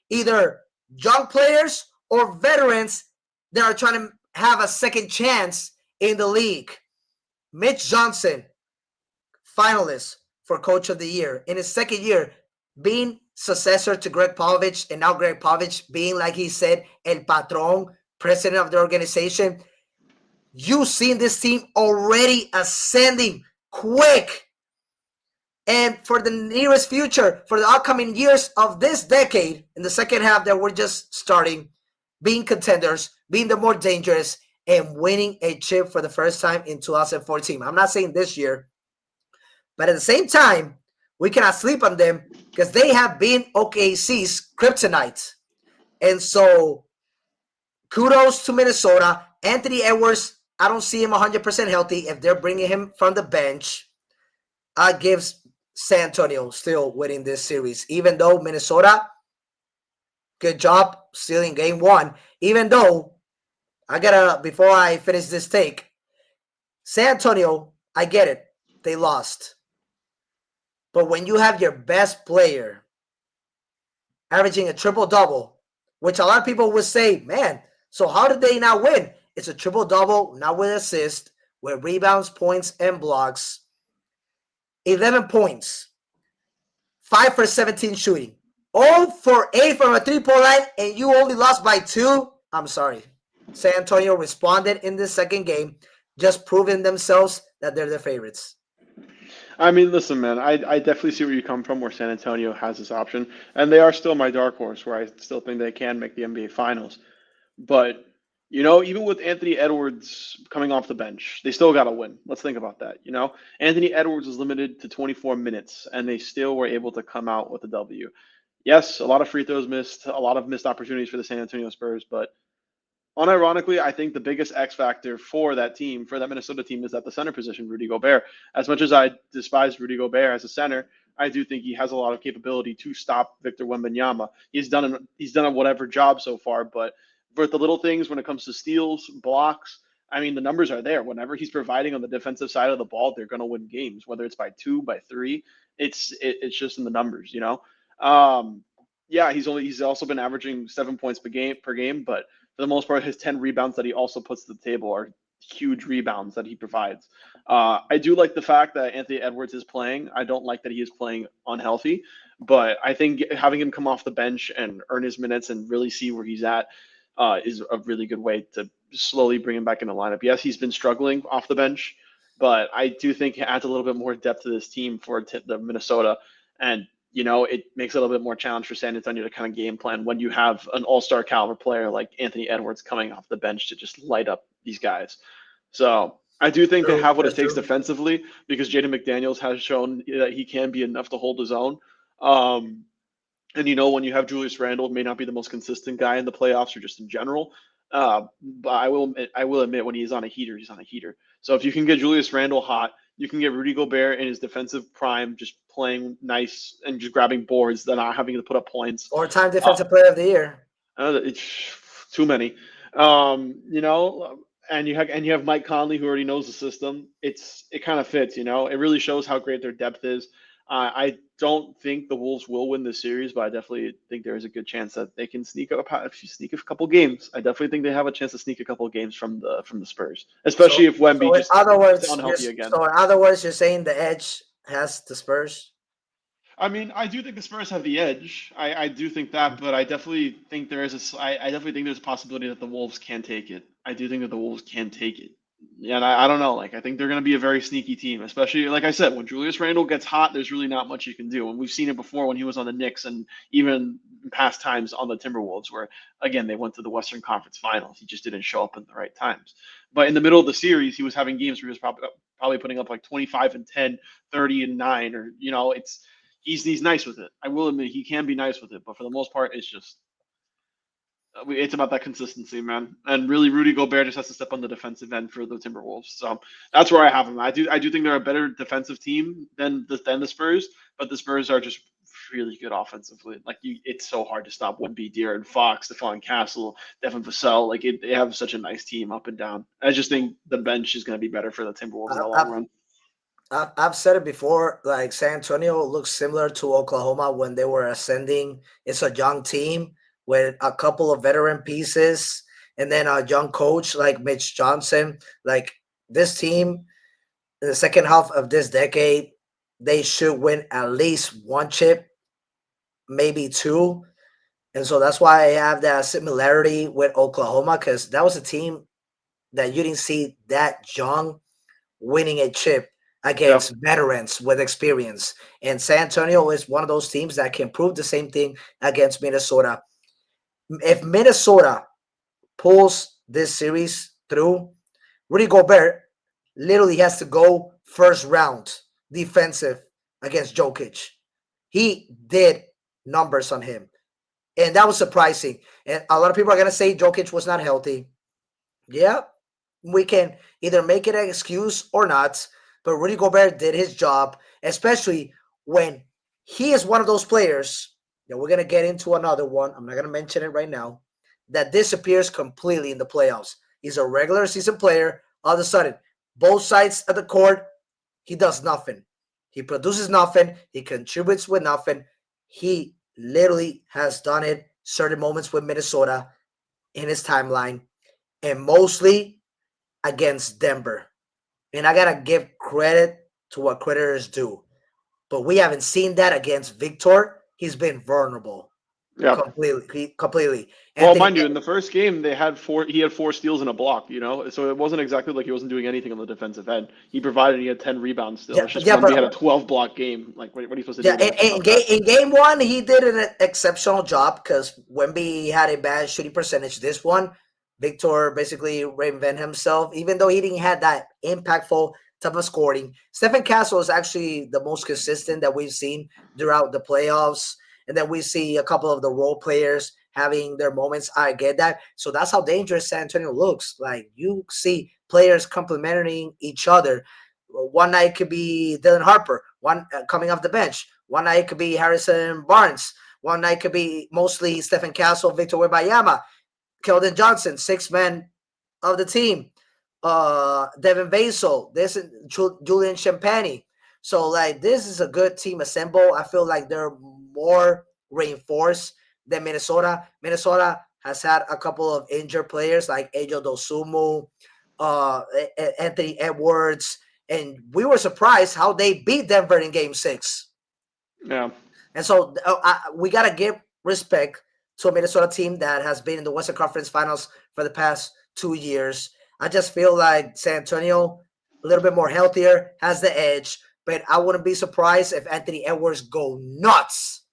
either young players or veterans that are trying to have a second chance in the league. Mitch Johnson, finalist for Coach of the Year in his second year, being successor to Greg Popovich, and now Greg Popovich being, like he said, El Patron, president of the organization. You've seen this team already ascending quick. And for the nearest future, for the upcoming years of this decade, in the second half that we're just starting, being contenders, being the more dangerous, and winning a chip for the first time in 2014. I'm not saying this year, but at the same time, we cannot sleep on them because they have been OKC's kryptonite. And so, kudos to Minnesota. Anthony Edwards, I don't see him 100% healthy. If they're bringing him from the bench, I give San Antonio still winning this series. Even though Minnesota, good job stealing game one. Even though, before I finish this take, San Antonio, I get it. They lost. But when you have your best player averaging a triple-double, which a lot of people would say, man, so how did they not win? It's a triple-double, not with assist, with rebounds, points, and blocks. 11 points. 5 for 17 shooting. 0 for 8 from a three-point line, and you only lost by 2? I'm sorry. San Antonio responded in the second game, just proving themselves that they're the favorites. I mean, listen, man, I definitely see where you come from, where San Antonio has this option, and they are still my dark horse, where I still think they can make the NBA Finals. But Even with Anthony Edwards coming off the bench, they still got to win. Let's think about that. Anthony Edwards was limited to 24 minutes, and they still were able to come out with a W. Yes, a lot of free throws missed, a lot of missed opportunities for the San Antonio Spurs, but unironically, I think the biggest X factor for that team, for that Minnesota team, is at the center position, Rudy Gobert. As much as I despise Rudy Gobert as a center, I do think he has a lot of capability to stop Victor Wembanyama. He's done a whatever job so far, but for the little things when it comes to steals, blocks, I mean the numbers are there. Whenever he's providing on the defensive side of the ball, they're going to win games, whether it's by 2, by 3. It's just in the numbers. Um, yeah, he's also been averaging 7 points per game, but for the most part, his 10 rebounds that he also puts to the table are huge rebounds that he provides. I do like the fact that Anthony Edwards is playing. I don't like that he is playing unhealthy, but I think having him come off the bench and earn his minutes and really see where he's at is a really good way to slowly bring him back in the lineup. Yes, he's been struggling off the bench, but I do think it adds a little bit more depth to this team for the Minnesota. And it makes it a little bit more challenge for San Antonio to kind of game plan when you have an all-star caliber player like Anthony Edwards coming off the bench to just light up these guys. So I do think they True, have what it that's takes true. defensively because Jaden McDaniels has shown that he can be enough to hold his own. Um, and when you have Julius Randle, may not be the most consistent guy in the playoffs or just in general. But I will admit when he's on a heater, he's on a heater. So if you can get Julius Randle hot, you can get Rudy Gobert in his defensive prime, just playing nice and just grabbing boards, then not having to put up points. Four-time Uh, defensive player of the year. it's too many. And you have Mike Conley who already knows the system. It kind of fits. It really shows how great their depth is. I don't think the Wolves will win this series, but I definitely think there is a good chance that they can sneak up. If you sneak a couple games, I definitely think they have a chance to sneak a couple games from the Spurs, especially So, if Wemby so in just other gets words, unhealthy again. you're saying the edge has the Spurs. I mean, I do think the Spurs have the edge. I do think that, but I definitely think I definitely think there's a possibility that the Wolves can take it. I do think that the Wolves can take it. Yeah, and I don't know. Like, I think they're going to be a very sneaky team, especially, like I said, when Julius Randle gets hot, there's really not much you can do. And we've seen it before when he was on the Knicks and even in past times on the Timberwolves, where, again, they went to the Western Conference Finals. He just didn't show up in the right times. But in the middle of the series, he was having games where he was probably putting up like 25 and 10, 30 and 9, or, he's nice with it. I will admit he can be nice with it, but for the most part, it's about that consistency, man. And really, Rudy Gobert just has to step on the defensive end for the Timberwolves. So that's where I have him. I do think they're a better defensive team than the Spurs, but the Spurs are just really good offensively. Like it's so hard to stop Wemby, De'Aaron Fox, Stephon Castle, Devin Vassell. Like they have such a nice team up and down. I just think the bench is going to be better for the Timberwolves in I, the long I've, run. I've said it before. Like San Antonio looks similar to Oklahoma when they were ascending. It's a young team with a couple of veteran pieces, and then a young coach like Mitch Johnson. Like this team in the second half of this decade, they should win at least one chip, maybe two. And so that's why I have that similarity with Oklahoma, because that was a team that you didn't see that young winning a chip Yeah, against veterans with experience. And San Antonio is one of those teams that can prove the same thing against Minnesota. If Minnesota pulls this series through, Rudy Gobert literally has to go first round defensive against Jokic. He did numbers on him. And that was surprising. And a lot of people are going to say Jokic was not healthy. Yeah, we can either make it an excuse or not. But Rudy Gobert did his job, especially when he is one of those players that we're going to get into another one. I'm not going to mention it right now. That disappears completely in the playoffs. He's a regular season player. All of a sudden, both sides of the court, he does nothing. He produces nothing. He contributes with nothing. He literally has done it certain moments with Minnesota in his timeline, and mostly against Denver. And I gotta give credit to what credit is due. But we haven't seen that against Victor. He's been vulnerable yeah. completely. Well, Anthony, mind you, in the first game they had four. He had four steals and a block. So it wasn't exactly like he wasn't doing anything on the defensive end. He provided. He had 10 rebounds still. yeah, It's just yeah, Wemby but had a 12 block game. Like what are you supposed to do yeah, against a team like that? in game one, he did an exceptional job because Wemby had a bad shooting percentage. This one, Victor basically reinvent himself, even though he didn't have that impactful type of scoring. Stephen Castle is actually the most consistent that we've seen throughout the playoffs. And then we see a couple of the role players having their moments. I get that. So that's how dangerous San Antonio looks. Like you see players complementing each other. One night could be Dylan Harper, one coming off the bench. One night could be Harrison Barnes. One night could be mostly Stephen Castle, Victor Wembanyama, Keldon Johnson, six men of the team. Devin Vassell, this is Julian Champagny. So like this is a good team assemble. I feel like they're more reinforced than Minnesota. Minnesota has had a couple of injured players like Ejo Dosumu, Anthony Edwards, and we were surprised how they beat Denver in Game 6. Yeah. And so we got to give respect to a Minnesota team that has been in the Western Conference Finals for the past 2 years. I just feel like San Antonio, a little bit more healthier, has the edge. But I wouldn't be surprised if Anthony Edwards go nuts.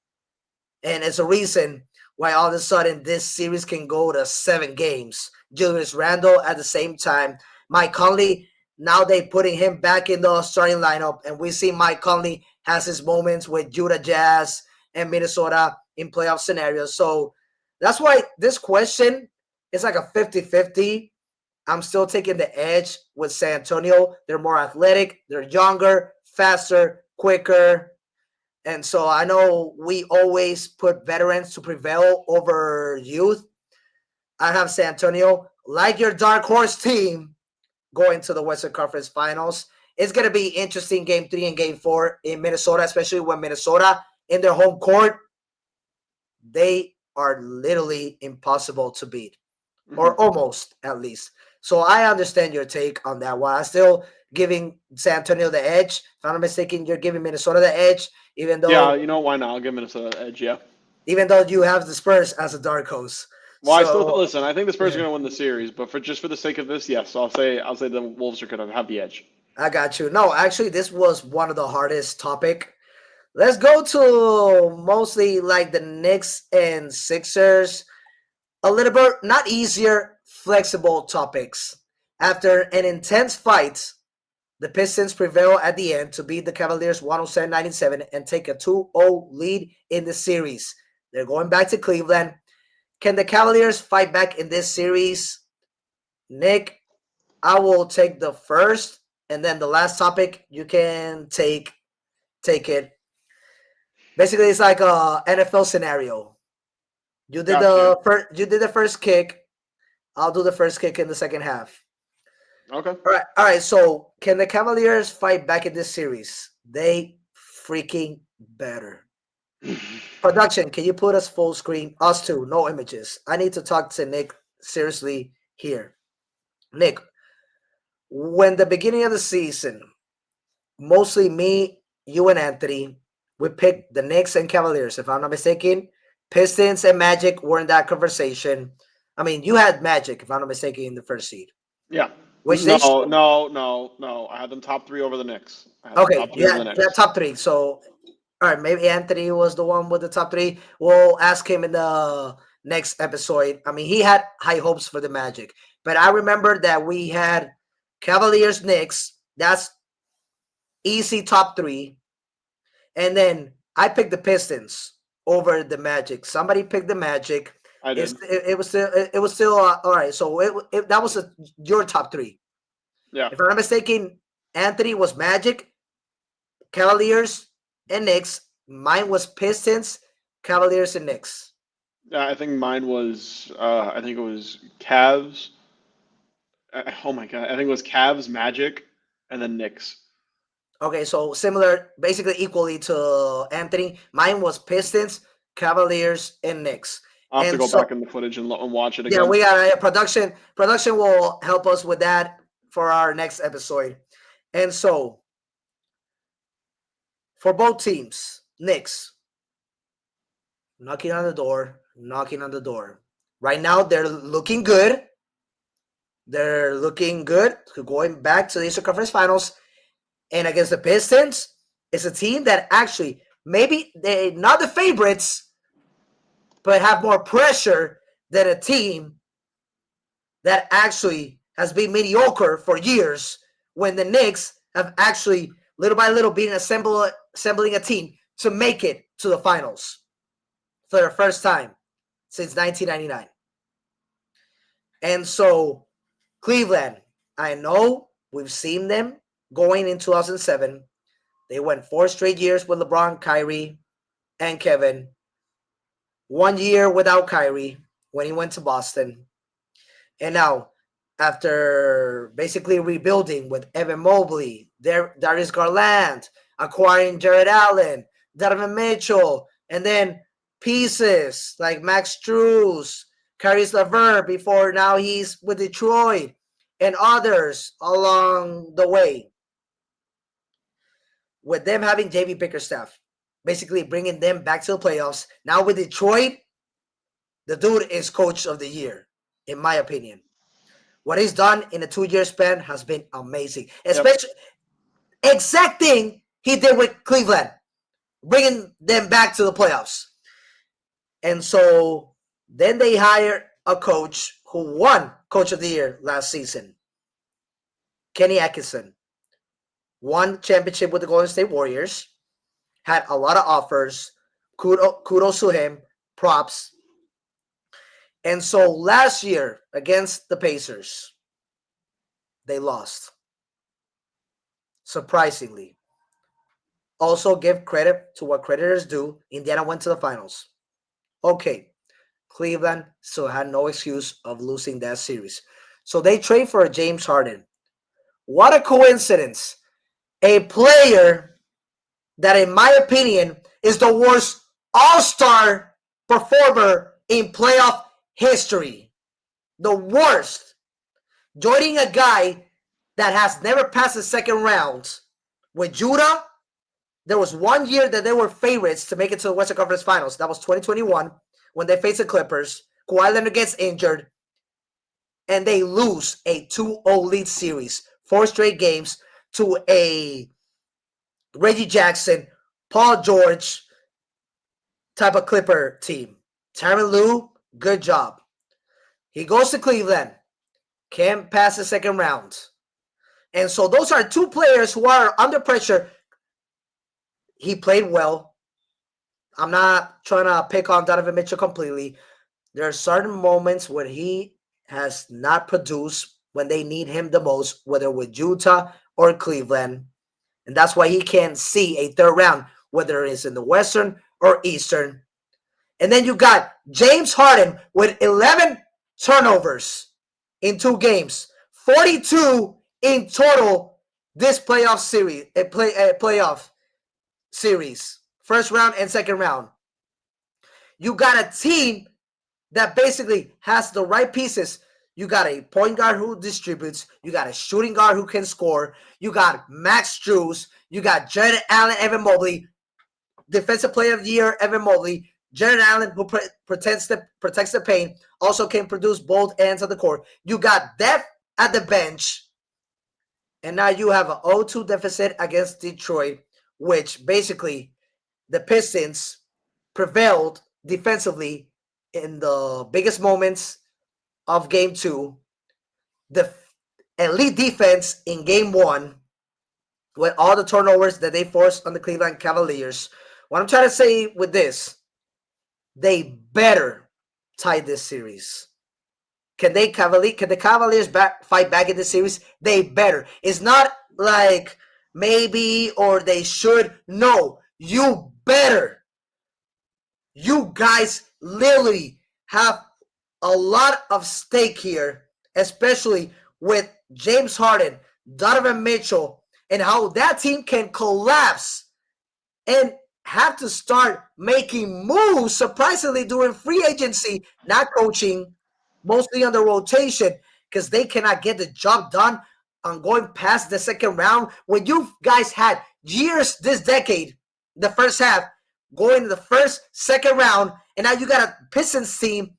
And it's a reason why all of a sudden this series can go to 7 games. Julius Randle at the same time. Mike Conley, now they putting him back in the starting lineup. And we see Mike Conley has his moments with Utah Jazz and Minnesota in playoff scenarios. So that's why this question is like a 50-50. I'm still taking the edge with San Antonio. They're more athletic. They're younger, faster, quicker. And so I know we always put veterans to prevail over youth. I have San Antonio, like your dark horse team, going to the Western Conference Finals. It's going to be interesting Game 3 and Game 4 in Minnesota, especially when Minnesota in their home court, they are literally impossible to beat, or almost at least. So I understand your take on that one. I'm still giving San Antonio the edge. If I'm not mistaken, you're giving Minnesota the edge, even though Yeah, you know, why not? I'll give Minnesota the edge, yeah. even though you have the Spurs as a dark horse. Well, I still So listen. I think the Spurs are going to win the series, but for the sake of this, yes, I'll say the Wolves are going to have the edge. I got you. No, actually, this was one of the hardest topic. Let's go to mostly like the Knicks and Sixers. A little bit not easier, flexible topics. After an intense fight, the Pistons prevail at the end to beat the Cavaliers 107-97 and take a 2-0 lead in the series. They're going back to Cleveland. Can the Cavaliers fight back in this series? Nick, I will take the first, and then the last topic you can take it. Basically, it's like a NFL scenario. You did Gotcha. the first kick. I'll do the first kick in the second half. Okay. All right. So, can the Cavaliers fight back in this series? They freaking better. Production, can you put us full screen? Us two, no images. I need to talk to Nick seriously here. Nick, when the beginning of the season, mostly me, you, and Anthony, we picked the Knicks and Cavaliers, if I'm not mistaken. Pistons and Magic were in that conversation. I mean, you had Magic, if I'm not mistaken, in the first seed. Yeah. Which No, they should. no. I had them top 3 over the Knicks. I had them Okay, top 3 over the yeah, Knicks. top 3. So, all right, maybe Anthony was the one with the top 3. We'll ask him in the next episode. I mean, he had high hopes for the Magic. But I remember that we had Cavaliers, Knicks. That's easy top 3. And then I picked the Pistons over the Magic. Somebody picked the Magic. I did. It was still all right. So that was your top 3. Yeah. If I'm not mistaken, Anthony was Magic, Cavaliers, and Knicks. Mine was Pistons, Cavaliers, and Knicks. I think mine was. I think it was Cavs. Oh my god! I think it was Cavs, Magic, and then Knicks. Okay, so similar, basically equally to Anthony. Mine was Pistons, Cavaliers, and Knicks. I'll have to And go so, back in the footage and watch it yeah, again. we got production. Production will help us with that for our next episode. And so, for both teams, Knicks knocking on the door, knocking on the door. Right now, they're looking good. They're looking good, going back to the Eastern Conference Finals. And against the Pistons, it's a team that actually maybe they're not the favorites, but have more pressure than a team that actually has been mediocre for years when the Knicks have actually, little by little, been assembling a team to make it to the finals for the first time since 1999. And so, Cleveland, I know we've seen them going in 2007. They went 4 straight years with LeBron, Kyrie, and Kevin. 1 year without Kyrie when he went to Boston. And now, after basically rebuilding with Evan Mobley, Darius Garland, acquiring Jared Allen, Donovan Mitchell, and then pieces like Max Strus, Caris LeVert before now he's with Detroit, and others along the way. With them having JB Bickerstaff, basically bringing them back to the playoffs. Now with Detroit, the dude is coach of the year, in my opinion. What he's done in a 2-year span has been amazing. Especially, exact thing he did with Cleveland, bringing them back to the playoffs. And so then they hire a coach who won Coach of the Year last season, Kenny Atkinson. Won championship with the Golden State Warriors, had a lot of offers. Kudos to him, props. And so last year against the Pacers, they lost. Surprisingly. Also give credit to what creditors do. Indiana went to the finals. Okay, Cleveland still had no excuse of losing that series. So they trade for a James Harden. What a coincidence. A player that, in my opinion, is the worst all-star performer in playoff history. The worst. Joining a guy that has never passed the second round. With Utah, there was 1 year that they were favorites to make it to the Western Conference Finals. That was 2021 when they faced the Clippers. Kawhi Leonard gets injured. And they lose a 2-0 lead series. 4 straight games to a Reggie Jackson, Paul George type of Clipper team. Tyronn Lue, good job. He goes to Cleveland. Can't pass the second round. And so those are 2 players who are under pressure. He played well. I'm not trying to pick on Donovan Mitchell completely. There are certain moments where he has not produced when they need him the most, whether with Utah or Cleveland. And that's why he can't see a third round, whether it's in the Western or Eastern. And then you got James Harden with 11 turnovers in 2 games. 42 in total this playoff series. Playoff series. First round and second round. You got a team that basically has the right pieces. You got a point guard who distributes. You got a shooting guard who can score. You got Max Strus. You got Jared Allen, Evan Mobley. Defensive Player of the Year, Evan Mobley. Jared Allen, who protects the paint, also can produce both ends of the court. You got depth at the bench. And now you have an 0-2 deficit against Detroit, which basically the Pistons prevailed defensively in the biggest moments of Game 2. The elite defense in Game 1 with all the turnovers that they forced on the Cleveland Cavaliers. What I'm trying to say with this, they better tie this series. Can the Cavaliers fight back in this series? They better. It's not like maybe or they should. No, you better. You guys literally have a lot of stake here, especially with James Harden, Donovan Mitchell, and how that team can collapse and have to start making moves, surprisingly, during free agency, not coaching, mostly on the rotation, because they cannot get the job done on going past the second round. When you guys had years this decade, the first half, going to the first, second round, and now you got a Pistons team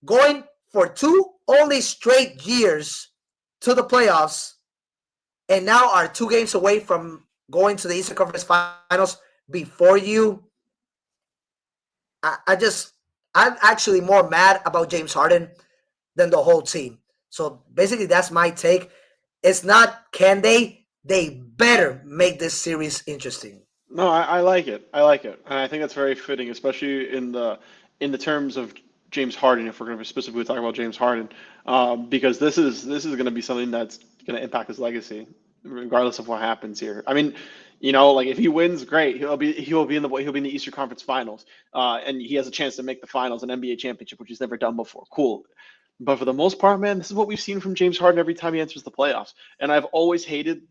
going for 2 only straight years to the playoffs, and now are 2 games away from going to the Eastern Conference Finals before you. I'm actually more mad about James Harden than the whole team. So basically, that's my take. It's not can they? They better make this series interesting. No, I like it. I like it, and I think that's very fitting, especially in the terms of James Harden. If we're going to specifically talk about James Harden, because this is going to be something that's going to impact his legacy, regardless of what happens here. I mean, like if he wins, great. He'll be in the Eastern Conference Finals, and he has a chance to make the finals, an NBA championship, which he's never done before. Cool. But for the most part, man, this is what we've seen from James Harden every time he enters the playoffs. And I've always hated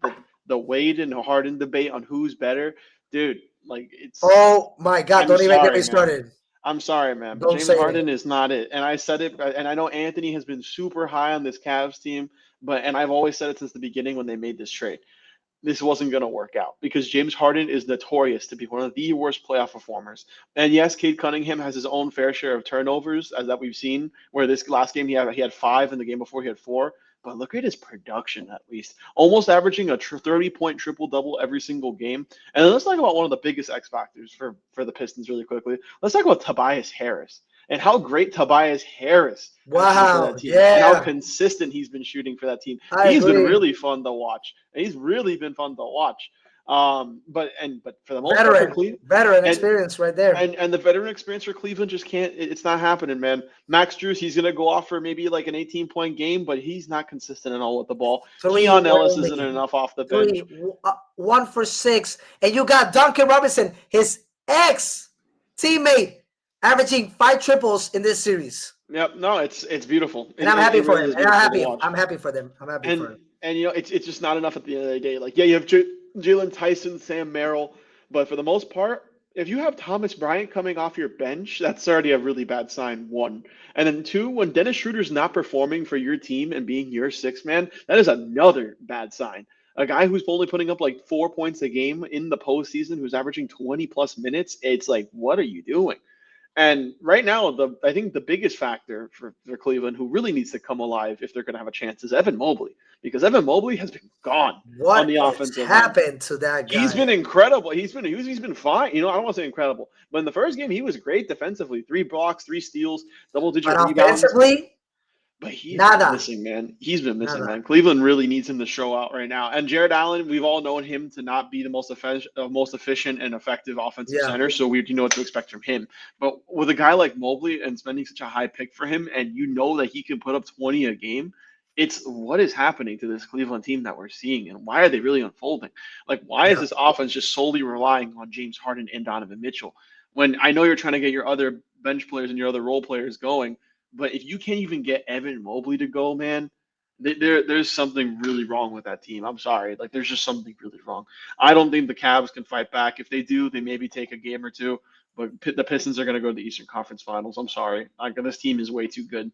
the Wade and Harden debate on who's better. Dude, like Oh my God! I'm Don't even get me sorry, man. started. I'm sorry, man, but Don't James say Harden it. is not it. And I said it, and I know Anthony has been super high on this Cavs team, and I've always said it since the beginning when they made this trade. This wasn't going to work out because James Harden is notorious to be one of the worst playoff performers. And yes, Cade Cunningham has his own fair share of turnovers, as that we've seen. Where this last game he had 5, in the game before he had 4. But look at his production, at least almost averaging a 30-point triple double every single game. And then let's talk about one of the biggest X factors for the Pistons really quickly. Let's talk about Tobias Harris and how great Tobias Harris has been for Wow. that team and how Yeah, consistent he's been shooting for that team. I He's been agree. really fun to watch. He's really been fun to watch. But for the most part for Veteran, Cleveland, veteran and experience right there. and the veteran experience for Cleveland just can't. It's not happening, man. Max Drews, he's gonna go off for maybe like an 18-point game, but he's not consistent at all with the ball. Three Keon Ellis isn't only. enough off the Three, bench. 1 for 6, and you got Duncan Robinson, his ex teammate, averaging 5 triples in this series. Yep, no, it's beautiful. And It, I'm it, happy it for really him. is And I'm beautiful to happy. watch. I'm happy for them. I'm happy for And him. and it's just not enough at the end of the day. Like, yeah, you have Jalen Tyson, Sam Merrill, but for the most part, if you have Thomas Bryant coming off your bench, that's already a really bad sign. One, and then two, when Dennis Schroeder's not performing for your team and being your sixth man, that is another bad sign. A guy who's only putting up like 4 points a game in the postseason, who's averaging 20 plus minutes, it's like, what are you doing? And right now, I think the biggest factor for Cleveland, who really needs to come alive if they're going to have a chance, is Evan Mobley, because Evan Mobley has been gone on What the has offensive end. happened to that He's guy? been incredible. He's been fine. I don't want to say incredible, but in the first game, he was great defensively. 3 blocks, 3 steals, double-digit But rebounds. offensively, But he's been nada, missing, man. He's been missing, nada. man. Cleveland really needs him to show out right now. And Jared Allen, we've all known him to not be the most efficient and effective offensive Yeah, center, so we know what to expect from him. But with a guy like Mobley and spending such a high pick for him, and you know that he can put up 20 a game, it's what is happening to this Cleveland team that we're seeing, and why are they really unfolding? Like, why is yeah. this offense just solely relying on James Harden and Donovan Mitchell? When I know you're trying to get your other bench players and your other role players going, but if you can't even get Evan Mobley to go, man, there's something really wrong with that team. I'm sorry. Like, there's just something really wrong. I don't think the Cavs can fight back. If they do, they maybe take a game or two. But the Pistons are going to go to the Eastern Conference Finals. I'm sorry. Like, this team is way too good.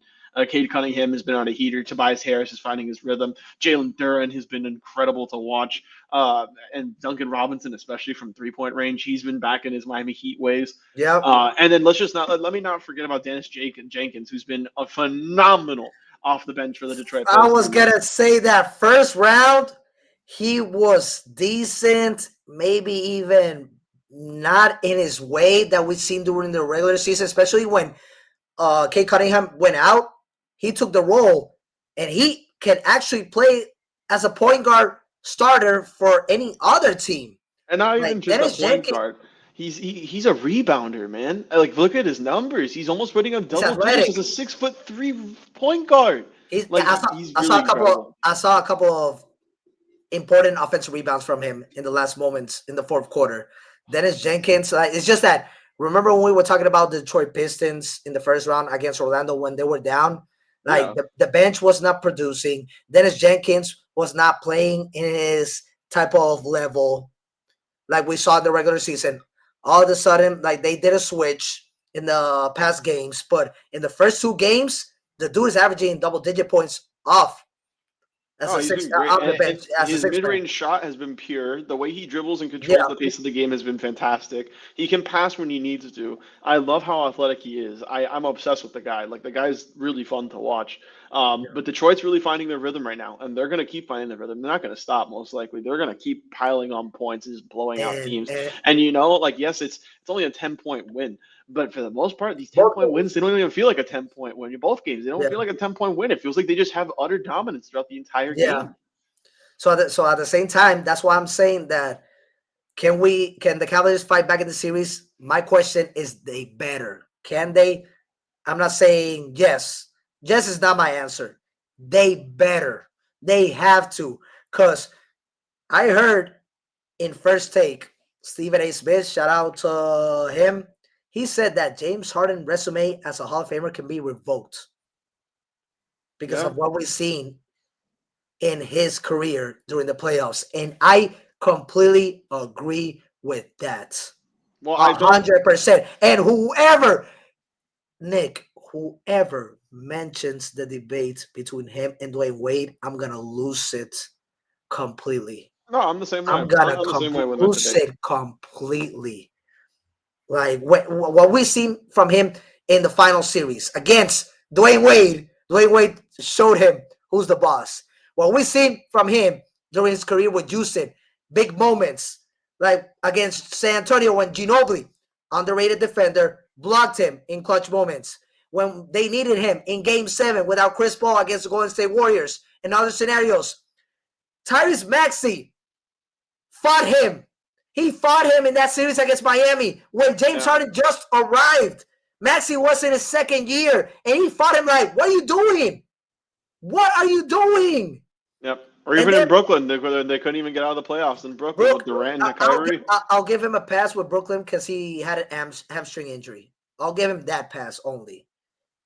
Cade Cunningham has been on a heater. Tobias Harris is finding his rhythm. Jalen Duren has been incredible to watch. And Duncan Robinson, especially from 3-point range, he's been back in his Miami Heat ways. Yep. And then let me not forget about Dennis Jenkins, who's been a phenomenal off the bench for the Detroit I was Pistons. gonna say that first round, he was decent, maybe even not in his way that we've seen during the regular season, especially when Kate Cunningham went out. He took the role, and he can actually play as a point guard starter for any other team. And not even Like just a Dennis point Jenkins, guard. He's a rebounder, man. Like, look at his numbers. He's almost putting up he's double digits as athletic. a 6'3" point guard. Like, he's I saw really a couple. incredible. I saw a couple of important offensive rebounds from him in the last moments in the fourth quarter. Dennis Jenkins, it's just that. Remember when we were talking about the Detroit Pistons in the first round against Orlando when they were down? Like Yeah. the bench was not producing. Dennis Jenkins was not playing in his type of level like we saw in the regular season. All of a sudden, like they did a switch in the past games, but in the first 2 games, the dude is averaging double-digit points off as Oh, a he's six been great. off the And bench as a his six man. mid-range shot has been pure. The way he dribbles and controls Yeah, the pace of the game has been fantastic. He can pass when he needs to. I love how athletic he is. I'm obsessed with the guy. Like, the guy's really fun to watch. yeah, But Detroit's really finding their rhythm right now, and they're going to keep finding their rhythm. They're not going to stop, most likely. They're going to keep piling on points and just blowing out and, teams. and And like, yes, it's only a 10-point win, But for the most part, these 10 Both point wins, games. they don't even feel like a 10-point win. In both games, they don't Yeah, feel like a 10-point win. It feels like they just have utter dominance throughout the entire yeah. game. So at the same time, that's why I'm saying that can the Cavaliers fight back in the series? My question is, they better. Can they? I'm not saying yes. Yes is not my answer. They better. They have to. Because I heard in First Take, Stephen A. Smith, shout out to him. He said that James Harden's resume as a Hall of Famer can be revoked because Yeah. of what we've seen in his career during the playoffs. And I completely agree with that. Well, I don't. 100%. And Nick, whoever mentions the debate between him and Dwayne Wade, I'm gonna lose it completely. No, I'm the same way. I'm gonna I'm the same way with that lose debate. it completely. Like what we seen from him in the final series against Dwayne Wade showed him who's the boss. What we seen from him during his career with Houston, big moments like against San Antonio when Ginobili, underrated defender, blocked him in clutch moments. When they needed him in Game 7 without Chris Paul against the Golden State Warriors and other scenarios. Tyrese Maxey fought him. He fought him in that series against Miami when James Yeah. Harden just arrived. Maxey was in his second year, and he fought him like, "What are you doing? What are you doing?" Yep. Or And even in then Brooklyn, they couldn't even get out of the playoffs in Brooklyn with Brook, Durant and I'll give, Kyrie. I'll give him a pass with Brooklyn because he had a hamstring injury. I'll give him that pass only.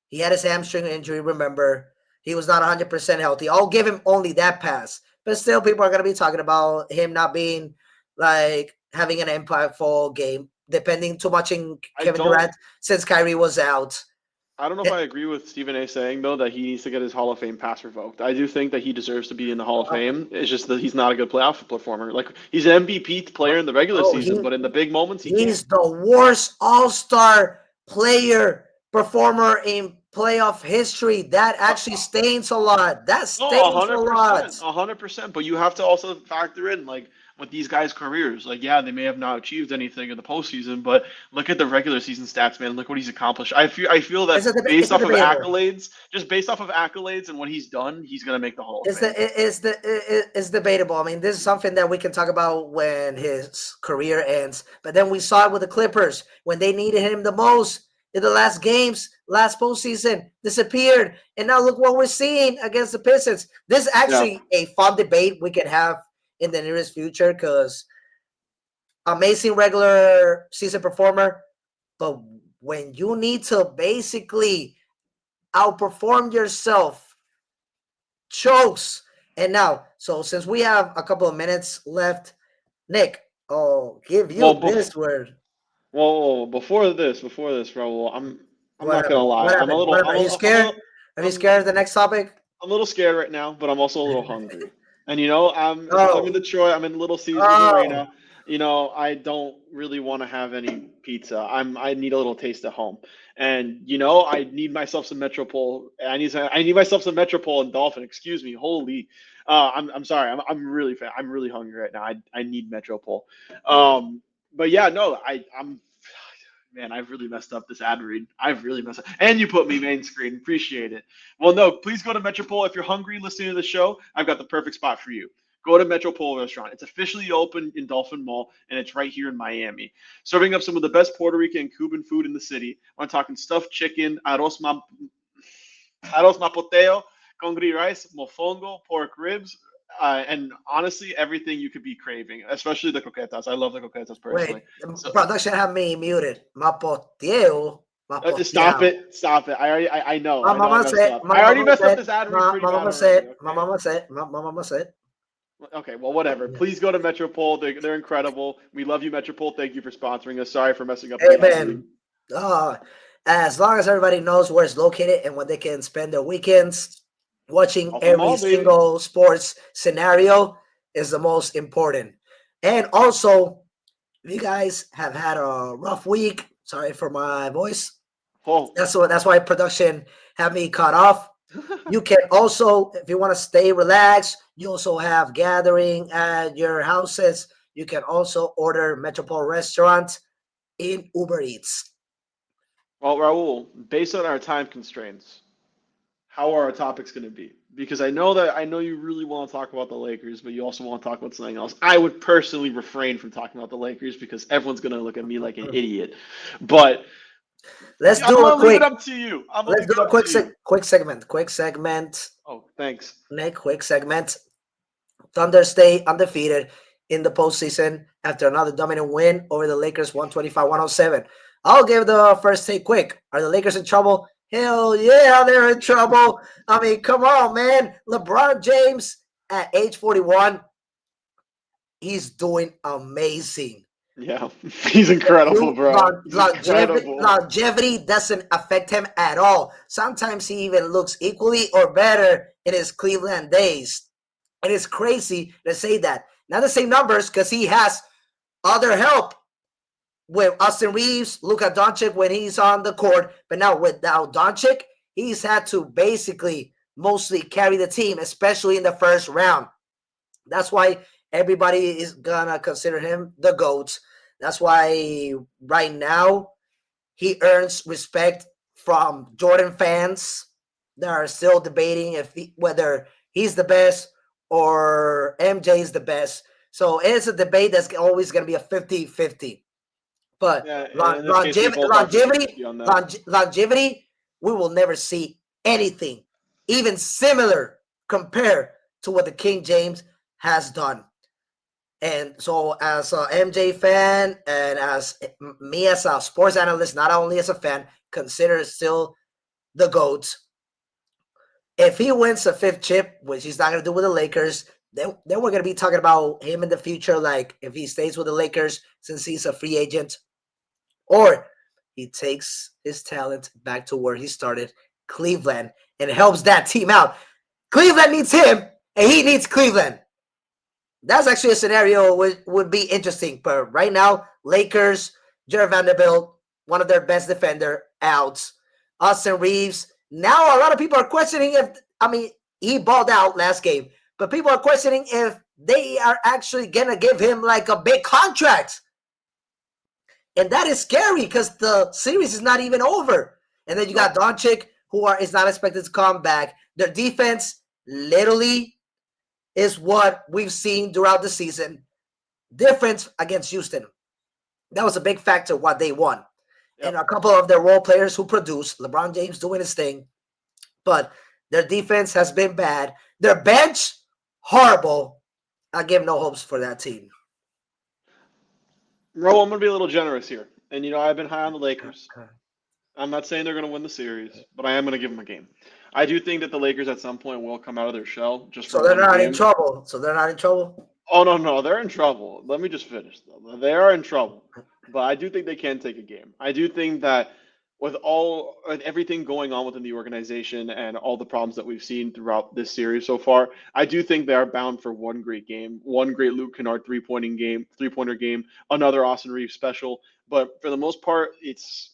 He had his hamstring injury. Remember, he was not 100% healthy. I'll give him only that pass. But still, people are going to be talking about him not being like having an impactful game, depending too much in I Kevin don't. Durant since Kyrie was out. I don't know if Eh, I agree with Stephen A. saying though that he needs to get his Hall of Fame pass revoked. I do think that he deserves to be in the Hall of uh, Fame. It's just that he's not a good playoff performer. Like he's an MVP player in the regular Bro, season, but in the big moments he can't. he's the worst all-star player performer in playoff history. That Uh, actually stains a lot. That No, a stains a hundred lot. percent, 100%. But you have to also factor in like with these guys' careers. Like, yeah, they may have not achieved anything in the postseason, but look at the regular season stats, man. Look what he's accomplished. I feel that based It's a off of debatable. accolades, just based off of accolades and what he's done, he's gonna make the Hall of It's the Fame. it's debatable. I mean, this is something that we can talk about when his career ends. But then we saw it with the Clippers when they needed him the most in the last games, last postseason, disappeared. And now look what we're seeing against the Pistons. This is Yeah, actually a fun debate we can have in the nearest future because amazing regular season performer, but when you need to basically outperform yourself, chokes. And now, so since we have a couple of minutes left, Nick, I'll give well, you this word. before this, Raul, I'm What not gonna happened? lie. What happened? What happened? Are you scared? Are you I'm scared of the next topic? I'm a little scared right now, but I'm also a little hungry. And since I'm in Oh, Detroit, I'm in Little Caesars oh, Arena. I don't really want to have any pizza. I need a little taste at home. And I need myself some Metropol. I need myself some Metropol and Dolphin. Excuse me. Holy. I'm sorry. I'm really hungry right now. I need Metropol. But yeah, no, I'm man, I've really messed up this ad read. I've really messed up. And you put me main screen. Appreciate it. Well, no, please go to Metropol. If you're hungry listening to the show, I've got the perfect spot for you. Go to Metropol Restaurant. It's officially open in Dolphin Mall, and it's right here in Miami. Serving up some of the best Puerto Rican and Cuban food in the city. I'm talking stuffed chicken, arroz mapoteo, congri rice, mofongo, pork ribs, and honestly, everything you could be craving, especially the coquetas. I love the coquetas wait, personally. the So production have me muted. Mapoteao, stop mapoteao. it, stop it. I already, I know, My I know, I mama messed said, up. my I already mama messed up said, this ad read pretty my bad mama already. said, my Okay. mama said, my mama said. Okay, well, whatever. Yeah. Please go to Metropol. They're incredible. We love you, Metropol. Thank you for sponsoring us. Sorry for messing up Hey the ad read. man, uh, as long as everybody knows where it's located and when they can spend their weekends, watching Dolphin every Mall, baby. single sports scenario is the most important. And also, if you guys have had a rough week, sorry for my voice. Oh, That's why production had me cut off. You can also, if you want to stay relaxed, you also have gathering at your houses. You can also order Metropol Restaurant in Uber Eats. Well, Raul, based on our time constraints, how are our topics going to be? Because I know you really want to talk about the Lakers, but you also want to talk about something else. I would personally refrain from talking about the Lakers because everyone's going to look at me like an idiot. But Let's I'm do a gonna leave it quick. up to you. I'm gonna Let's leave do it a up to you. quick segment. Quick segment. Oh, thanks. Nick, quick segment. Thunder stay undefeated in the postseason after another dominant win over the Lakers 125-107. I'll give the first take quick. Are the Lakers in trouble? Hell yeah, they're in trouble. I mean, come on, man. LeBron James at age 41, he's doing amazing. Yeah, he's incredible, bro. He's incredible. Longevity doesn't affect him at all. Sometimes he even looks equally or better in his Cleveland days. And it's crazy to say that. Not the same numbers because he has other help with Austin Reeves, Luka Doncic when he's on the court. But now without Doncic, he's had to basically mostly carry the team, especially in the first round. That's why everybody is going to consider him the GOAT. That's why right now he earns respect from Jordan fans that are still debating whether he's the best or MJ is the best. So it's a debate that's always going to be a 50-50. But Yeah, in this case, we both are 50 on that. longevity, we will never see anything even similar compared to what the King James has done. And so, as a MJ fan and as me as a sports analyst, not only as a fan, consider still the GOAT. If he wins a fifth chip, which he's not going to do with the Lakers, then we're going to be talking about him in the future, like if he stays with the Lakers since he's a free agent, or he takes his talent back to where he started, Cleveland, and helps that team out. Cleveland needs him, and he needs Cleveland. That's actually a scenario would be interesting. But right now, Lakers, Jared Vanderbilt, one of their best defender, out. Austin Reeves. Now a lot of people are questioning he balled out last game, but people are questioning if they are actually going to give him like a big contract. And that is scary because the series is not even over. And then you got Doncic, who is not expected to come back. Their defense literally is what we've seen throughout the season. Difference against Houston. That was a big factor why they won. Yep. And a couple of their role players who produced. LeBron James doing his thing. But their defense has been bad. Their bench, horrible. I give no hopes for that team. Ro, I'm going to be a little generous here. And, I've been high on the Lakers. I'm not saying they're going to win the series, but I am going to give them a game. I do think that the Lakers at some point will come out of their shell. So they're not in trouble. Oh, no, they're in trouble. Let me just finish, though. They are in trouble, but I do think they can take a game. I do think that with everything going on within the organization and all the problems that we've seen throughout this series so far, I do think they are bound for one great game, one great Luke Kennard three-pointer game, another Austin Reeves special. But for the most part, it's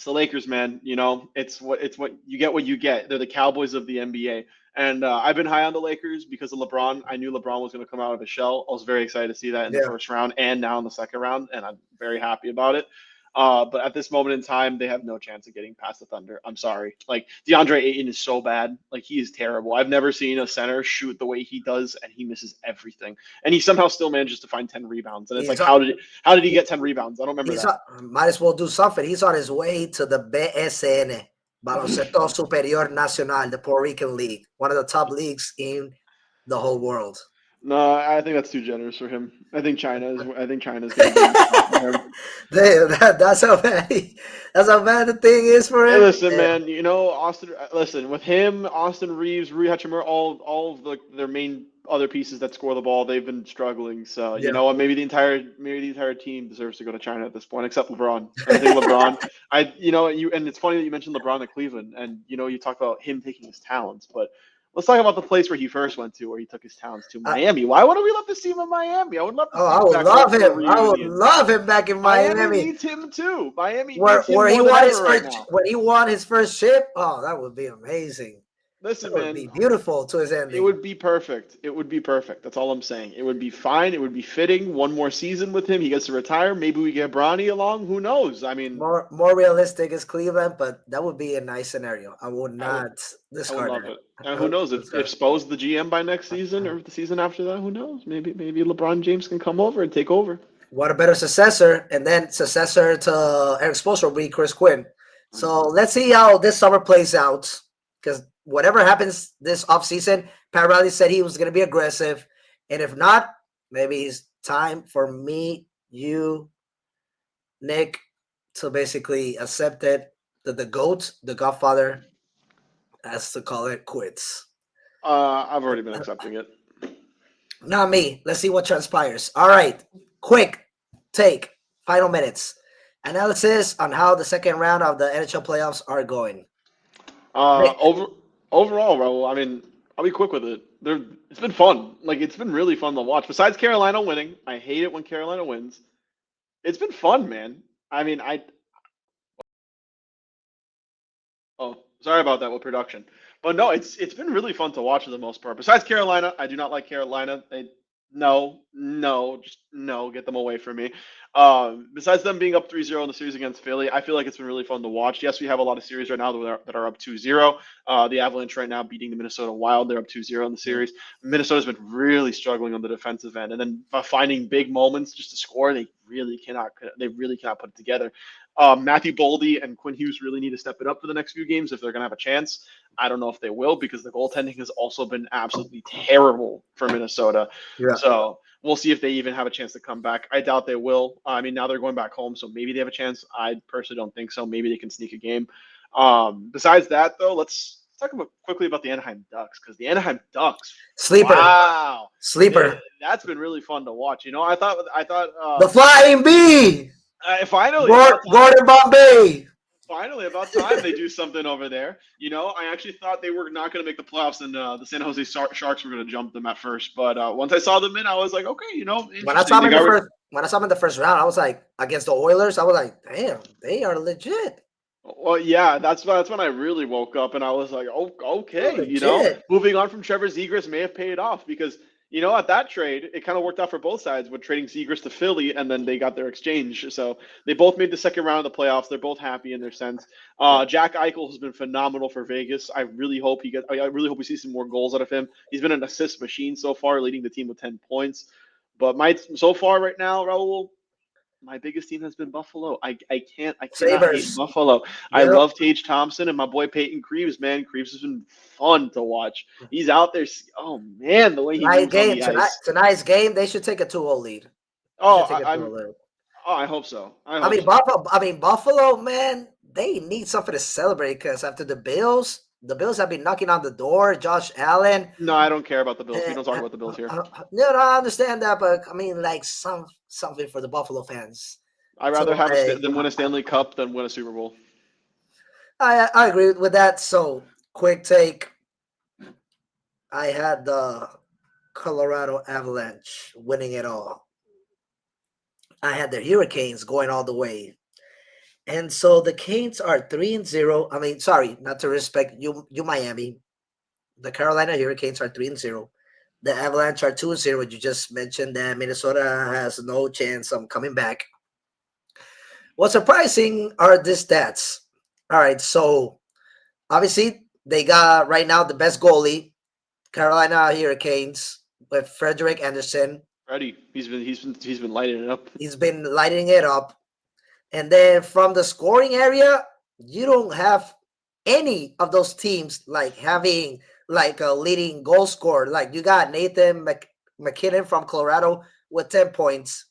the Lakers, man. It's what you get. What you get. They're the Cowboys of the NBA. And I've been high on the Lakers because of LeBron. I knew LeBron was going to come out of his shell. I was very excited to see that in the first round and now in the second round, and I'm very happy about it. But at this moment in time, they have no chance of getting past the Thunder. I'm sorry. Like, DeAndre Ayton is so bad. Like, he is terrible. I've never seen a center shoot the way he does, and he misses everything. And he somehow still manages to find 10 rebounds. And it's how did he get 10 rebounds? I don't remember that. Might as well do something. He's on his way to the BSN, Baloncesto Superior Nacional, the Puerto Rican League, one of the top leagues in the whole world. No, I think that's too generous for him. I think China's going to be That's how bad the thing is for him. Hey, listen, man. Austin. Listen, with him, Austin Reeves, Rui Hachimura, all of their main other pieces that score the ball, they've been struggling. So you know what? Maybe the entire team deserves to go to China at this point, except LeBron. I think LeBron. And it's funny that you mentioned LeBron at Cleveland, and you talk about him taking his talents, but. Let's talk about the place where he first went to, where he took his talents to Miami. Why wouldn't we love to see him in Miami? I would love to see him. I would love him. I would love him back in Miami. Miami needs him too. Miami where needs him he more won than his ever first right now. when he won his first chip. Oh, that would be amazing. Listen, That would man, be beautiful to his it ending. would be perfect. It would be perfect. That's all I'm saying. It would be fine. It would be fitting. One more season with him. He gets to retire. Maybe we get Bronny along. Who knows? I mean, More realistic is Cleveland, but that would be a nice scenario. I would I would not I would discard love that. it. And I who would knows if discard Spo's the GM by next season or the season after that? Who knows? Maybe LeBron James can come over and take over. what a better successor, and then successor to Eric Spoelstra will be Chris Quinn. So Mhm. let's see how this summer plays out. Because whatever happens this offseason, Pat Riley said he was going to be aggressive. And if not, maybe it's time for me, you, Nick, to basically accept it that the GOAT, the Godfather, has to call it quits. I've already been accepting it. Not me. Let's see what transpires. All right. Quick take. Final minutes. Analysis on how the second round of the NHL playoffs are going. Uh, Nick, over Overall, Raul, I mean, I'll be quick with it. It's been fun. Like it's been really fun to watch. Besides Carolina winning, I hate it when Carolina wins. It's been fun, man. I mean, I Oh, sorry about that with production. But no, it's been really fun to watch for the most part. Besides Carolina, I do not like Carolina. No, just no, get them away from me. Besides them being up 3-0 in the series against Philly, I feel like it's been really fun to watch. Yes, we have a lot of series right now that are up 2-0. The Avalanche right now beating the Minnesota Wild. They're up 2-0 in the series. Minnesota's been really struggling on the defensive end. And then finding big moments just to score, they really cannot put it together. Matthew Boldy and Quinn Hughes really need to step it up for the next few games if they're going to have a chance. I don't know if they will because the goaltending has also been absolutely terrible for Minnesota. yeah. So we'll see if they even have a chance to come back. I doubt they will. I mean, now they're going back home, so maybe they have a chance. I personally don't think so. Maybe they can sneak a game. Besides that, though, let's talk quickly about the Anaheim Ducks because the Anaheim Ducks, Sleeper. wow, Sleeper. that's been really fun to watch. I thought The Flying Bee. finally about time. Gordon Bombay. Finally, about time they do something over there. I actually thought they were not going to make the playoffs, and the San Jose Sharks were going to jump them at first. But once I saw them in, I was like, okay, When I saw interesting. him They in the got first when I saw him in the first round, I was like against the Oilers. I was like, damn, they are legit. well, yeah, that's when I really woke up, and I was like, oh, They're okay, legit. moving on from Trevor Zegras may have paid off because at that trade, it kind of worked out for both sides with trading Zegras to Philly, and then they got their exchange. So they both made the second round of the playoffs. They're both happy in their sense. Yeah. Jack Eichel has been phenomenal for Vegas. I really hope we see some more goals out of him. He's been an assist machine so far, leading the team with 10 points. But so far right now, Raul, my biggest team has been Buffalo. I cannot hate Sabres. Buffalo. I Yep. love Tage Thompson and my boy Peyton Creeves. Man, Creeves has been fun to watch. He's out there. Oh man, the way he Tonight moves on game. the ice. Tonight's game. They should take a 2-0 lead. They Oh, should take a 2-0 lead. I hope so. I I hope mean so. Buffalo. I mean Buffalo. Man, they need something to celebrate because after the Bills have been knocking on the door. Josh Allen. No, I don't care about the Bills. We Uh, don't talk about the Bills here. no, I understand that, but I mean, like something for the Buffalo fans. I'd So rather have like, them win a Stanley Cup than win a Super Bowl. I agree with that. So quick take. I had the Colorado Avalanche winning it all. I had the Hurricanes going all the way. And so the Canes are 3-0. I mean, sorry, not to respect you Miami. The Carolina Hurricanes are 3-0. The Avalanche are 2-0. You just mentioned that Minnesota has no chance of coming back. What's surprising are the stats. All right, so obviously they got right now the best goalie, Carolina Hurricanes, with Frederick Anderson. Freddie, he's been lighting it up. He's been lighting it up. And then from the scoring area, you don't have any of those teams like having like a leading goal scorer. Like you got Nathan McKinnon from Colorado with 10 points.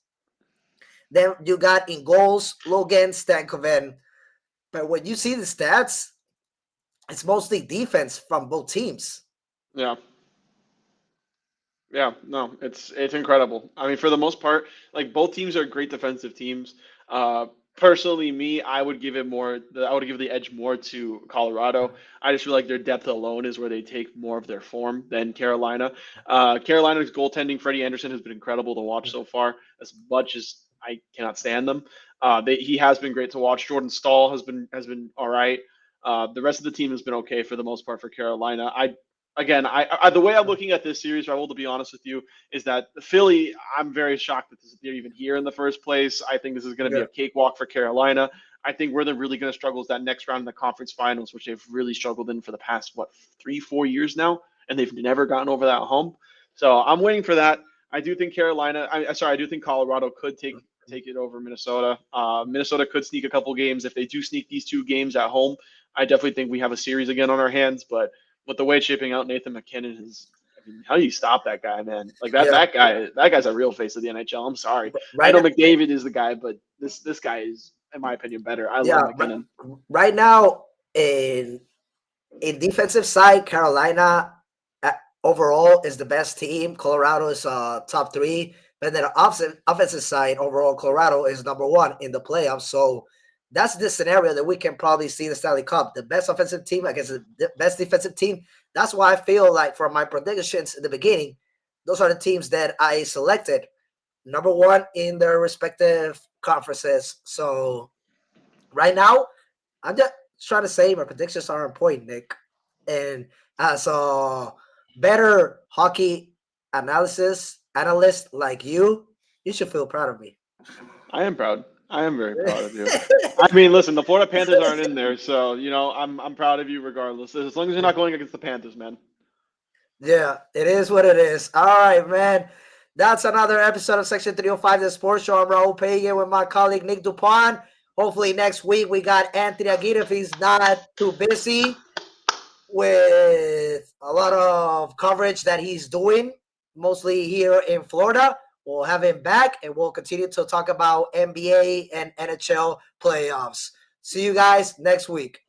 Then you got in goals Logan Stankoven. But when you see the stats, it's mostly defense from both teams. Yeah. Yeah, no, it's incredible. I mean, for the most part, like both teams are great defensive teams. Personally, me, I would give the edge more to Colorado. I just feel like their depth alone is where they take more of their form than Carolina. Carolina's goaltending, Freddie Anderson has been incredible to watch so far. As much as I cannot stand them, he has been great to watch. Jordan Stahl has been all right. The rest of the team has been okay for the most part for Carolina. The way I'm looking at this series, Raul, to be honest with you, is that Philly, I'm very shocked that they're even here in the first place. I think this is going to be Yeah. a cakewalk for Carolina. I think where they're really going to struggle is that next round in the conference finals, which they've really struggled in for the past, 3-4 years now, and they've never gotten over that hump. So I'm waiting for that. I do think I do think Colorado could take it over Minnesota. Minnesota could sneak a couple games. If they do sneak these 2 games at home, I definitely think we have a series again on our hands. But with the way it's shaping out, Nathan McKinnon is. I mean, how do you stop that guy, man? Like that, Yeah. that guy's a real face of the NHL. I'm sorry. I Right know now, McDavid is the guy, but this guy is, in my opinion, better. I yeah. love McKinnon. Right now, in defensive side, Carolina uh, overall is the best team. Colorado is top 3. And then offensive side, overall, Colorado is number 1 in the playoffs. So that's the scenario that we can probably see in the Stanley Cup. The best offensive team against the best defensive team. That's why I feel like from my predictions in the beginning, those are the teams that I selected. Number 1 in their respective conferences. So right now, I'm just trying to say my predictions are on point, Nick. And as a better hockey analyst like you should feel proud of me. I am proud. I am very proud of you. I mean, listen, the Florida Panthers aren't in there, so I'm proud of you regardless. As long as you're not going against the Panthers, man. Yeah, it is what it is. All right, man. That's another episode of Section 305, the Sports Show. I'm Raul Pagan with my colleague Nick Dupont. Hopefully next week we got Anthony Aguirre if he's not too busy with a lot of coverage that he's doing, mostly here in Florida. We'll have him back and we'll continue to talk about NBA and NHL playoffs. See you guys next week.